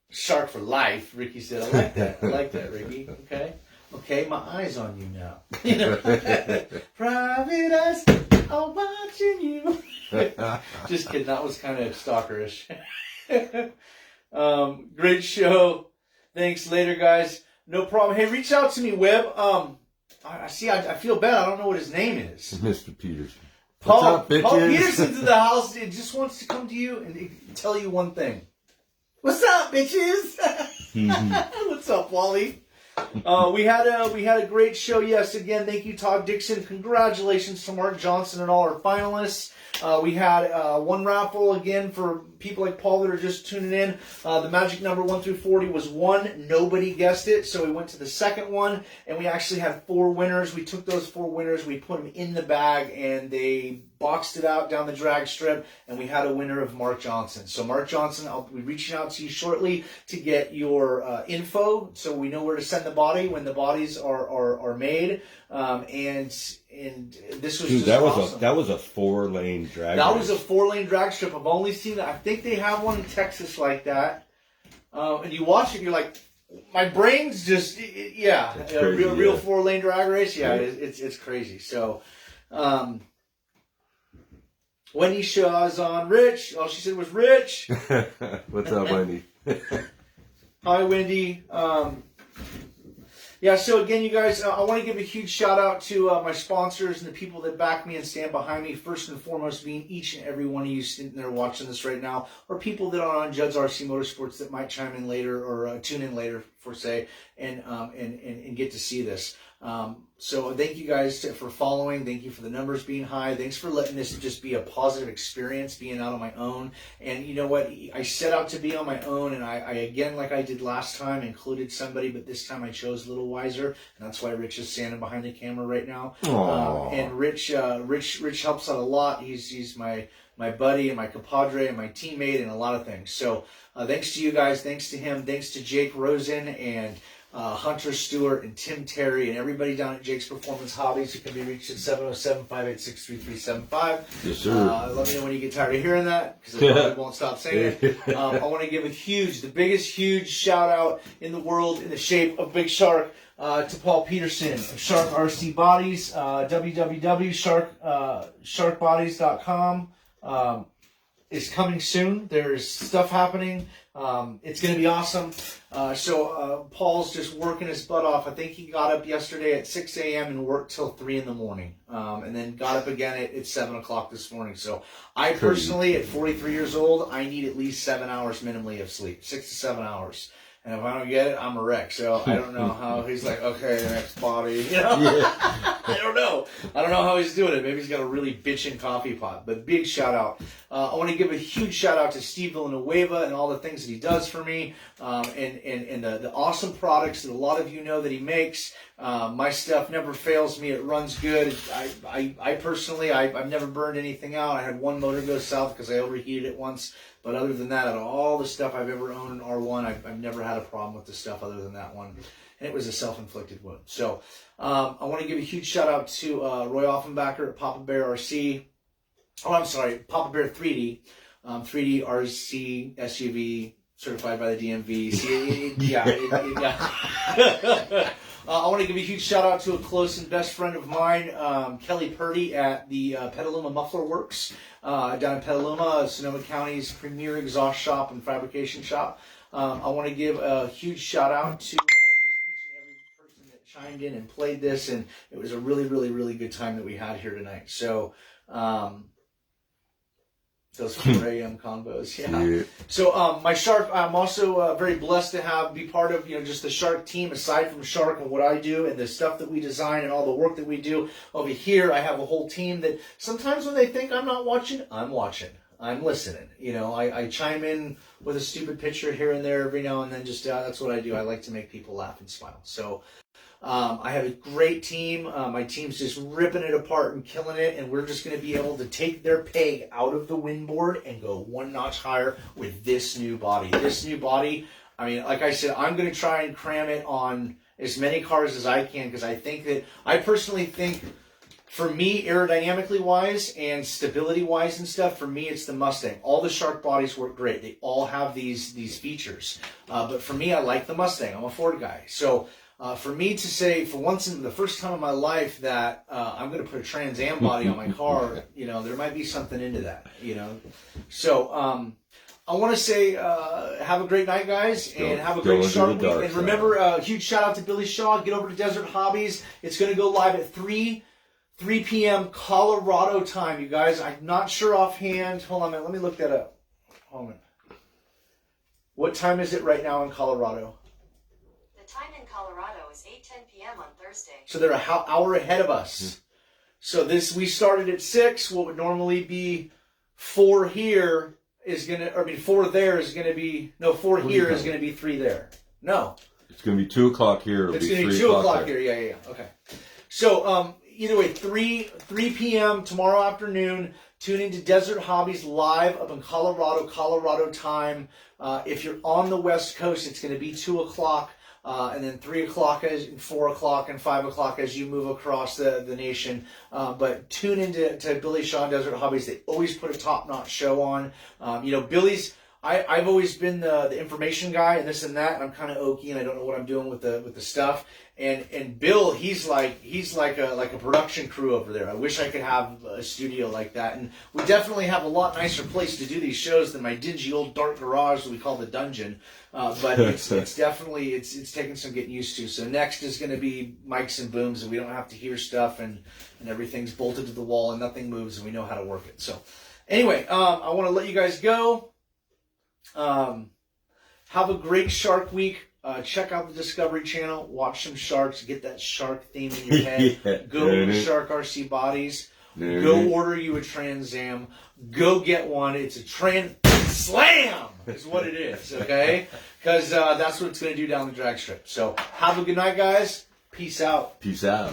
Shark for life, Ricky said. I like that, Ricky. Okay, my eyes on you now. You know, private eyes are watching you. Just kidding. That was kind of stalkerish. Great show. Thanks. Later, guys. No problem. Hey, reach out to me, Webb. I feel bad. I don't know what his name is. Mr. Peterson. Paul, What's up, bitches? Paul Peterson's in the house. He just wants to come to you and tell you one thing. What's up, bitches? What's up, Wally? We had a great show. Yes, again, thank you, Todd Dixon. Congratulations to Mark Johnson and all our finalists. We had one raffle again for people like Paul that are just tuning in. The magic number 1 through 40 was 1. Nobody guessed it, so we went to the second one, and we actually had 4 winners. We took those 4 winners, we put them in the bag, and they boxed it out down the drag strip, and we had a winner of Mark Johnson. So Mark Johnson, I'll be reaching out to you shortly to get your info, so we know where to send the body when the bodies are made. And this was just awesome. That was a 4-lane drag. That was a 4-lane drag strip. I've only seen that. I think they have one in Texas like that. And you watch it, you're like, my brain's just crazy, a real 4-lane drag race. Yeah, it's crazy. So, Wendy Shaw's on. Rich. All she said was Rich. What's up, Wendy? Hi, Wendy. Yeah, so again, you guys, I want to give a huge shout out to my sponsors and the people that back me and stand behind me. First and foremost being each and every one of you sitting there watching this right now, or people that are on Judds RC Motorsports that might chime in later or tune in later, for say, and get to see this. So thank you guys for following. Thank you for the numbers being high. Thanks for letting this just be a positive experience, being out on my own. And you know what? I set out to be on my own, and I again, like I did last time, included somebody, but this time I chose Little Wiser, and that's why Rich is standing behind the camera right now. And Rich helps out a lot. He's my buddy and my compadre and my teammate and a lot of things. So thanks to you guys. Thanks to him. Thanks to Jake Rosen and Hunter Stewart and Tim Terry and everybody down at Jake's Performance Hobbies who can be reached at 707-586-3375. Yes, sir. Let me know when you get tired of hearing that, because I probably won't stop saying it. I want to give the biggest huge shout out in the world in the shape of Big Shark to Paul Peterson of Shark RC Bodies, www.sharkbodies.com. Is coming soon. There's stuff happening. It's going to be awesome. So Paul's just working his butt off. I think he got up yesterday at 6 a.m. and worked till 3 in the morning. And then got up again at 7 o'clock this morning. So I personally, at 43 years old, I need at least 7 hours minimally of sleep. 6 to 7 hours. And if I don't get it, I'm a wreck. So I don't know how he's like, okay, the next body, you know? Yeah. I don't know how he's doing it. Maybe he's got a really bitchin' coffee pot. But big shout out. I want to give a huge shout out to Steve Villanueva and all the things that he does for me, and the awesome products that a lot of you know that he makes. My stuff never fails me. It runs good. I personally, I've never burned anything out. I had one motor go south because I overheated it once. But other than that, out of all the stuff I've ever owned in R1, I've never had a problem with the stuff other than that one. And it was a self-inflicted wound. So I want to give a huge shout out to Roy Offenbacher at Papa Bear RC. Oh, I'm sorry, Papa Bear 3D. 3D RC SUV certified by the DMV. I want to give a huge shout out to a close and best friend of mine, Kelly Purdy at the Petaluma Muffler Works down in Petaluma, Sonoma County's premier exhaust shop and fabrication shop. I want to give a huge shout out to just each and every person that chimed in and played this, and it was a really, really, really good time that we had here tonight. So, those 4 a.m. combos, yeah. So my Shark, I'm also very blessed to be part of, just the Shark team. Aside from Shark and what I do and the stuff that we design and all the work that we do over here, I have a whole team that sometimes when they think I'm not watching, I'm watching. I'm listening. I chime in with a stupid picture here and there every now and then. Just that's what I do. I like to make people laugh and smile. So. I have a great team. My team's just ripping it apart and killing it, and we're just going to be able to take their peg out of the windboard and go one notch higher with this new body. This new body, I mean, like I said, I'm going to try and cram it on as many cars as I can because I personally think, for me, aerodynamically wise and stability wise and stuff, for me, it's the Mustang. All the Shark bodies work great. They all have these features. But for me, I like the Mustang. I'm a Ford guy. So, for me to say, for once in the first time in my life, that I'm going to put a Trans Am body on my car, there might be something into that, So I want to say have a great night, guys, and have a great Shark week. And remember, a huge shout out to Billy Shaw. Get over to Desert Hobbies. It's going to go live at 3 p.m. Colorado time, you guys. I'm not sure offhand. Hold on a minute. Let me look that up. Hold on. What time is it right now in Colorado? Time in Colorado is 8:10 p.m. on Thursday. So they're an hour ahead of us. So we started at 6. What would normally be 4 here is going to, 4 there is going to be, 4 here is going to be 3 there. No. It's going to be 2 o'clock here. It's going to be 2 o'clock here. Yeah. Okay. So either way, 3 p.m. tomorrow afternoon, tune into Desert Hobbies live up in Colorado time. If you're on the West Coast, it's going to be 2 o'clock. And then 3 o'clock, and 4 o'clock, and 5 o'clock as you move across the nation. But tune into Billy Shaw and Desert Hobbies. They always put a top-notch show on. Billy's. I've always been the information guy and this and that, and I'm kind of oaky and I don't know what I'm doing with the stuff. And Bill, he's like a production crew over there. I wish I could have a studio like that. And we definitely have a lot nicer place to do these shows than my dingy old dark garage that we call the dungeon. But it's definitely it's taking some getting used to. So next is going to be mics and booms, and we don't have to hear stuff, and everything's bolted to the wall and nothing moves, and we know how to work it. So anyway, I want to let you guys go. Have a great Shark week. Check out the Discovery Channel. Watch some sharks. Get that shark theme in your head. Go to Shark RC Bodies. Go order you a Trans Am. Go get one. It's a Trans Slam is what it is, okay? Because that's what it's going to do down the drag strip. So have a good night, guys. Peace out. Peace out.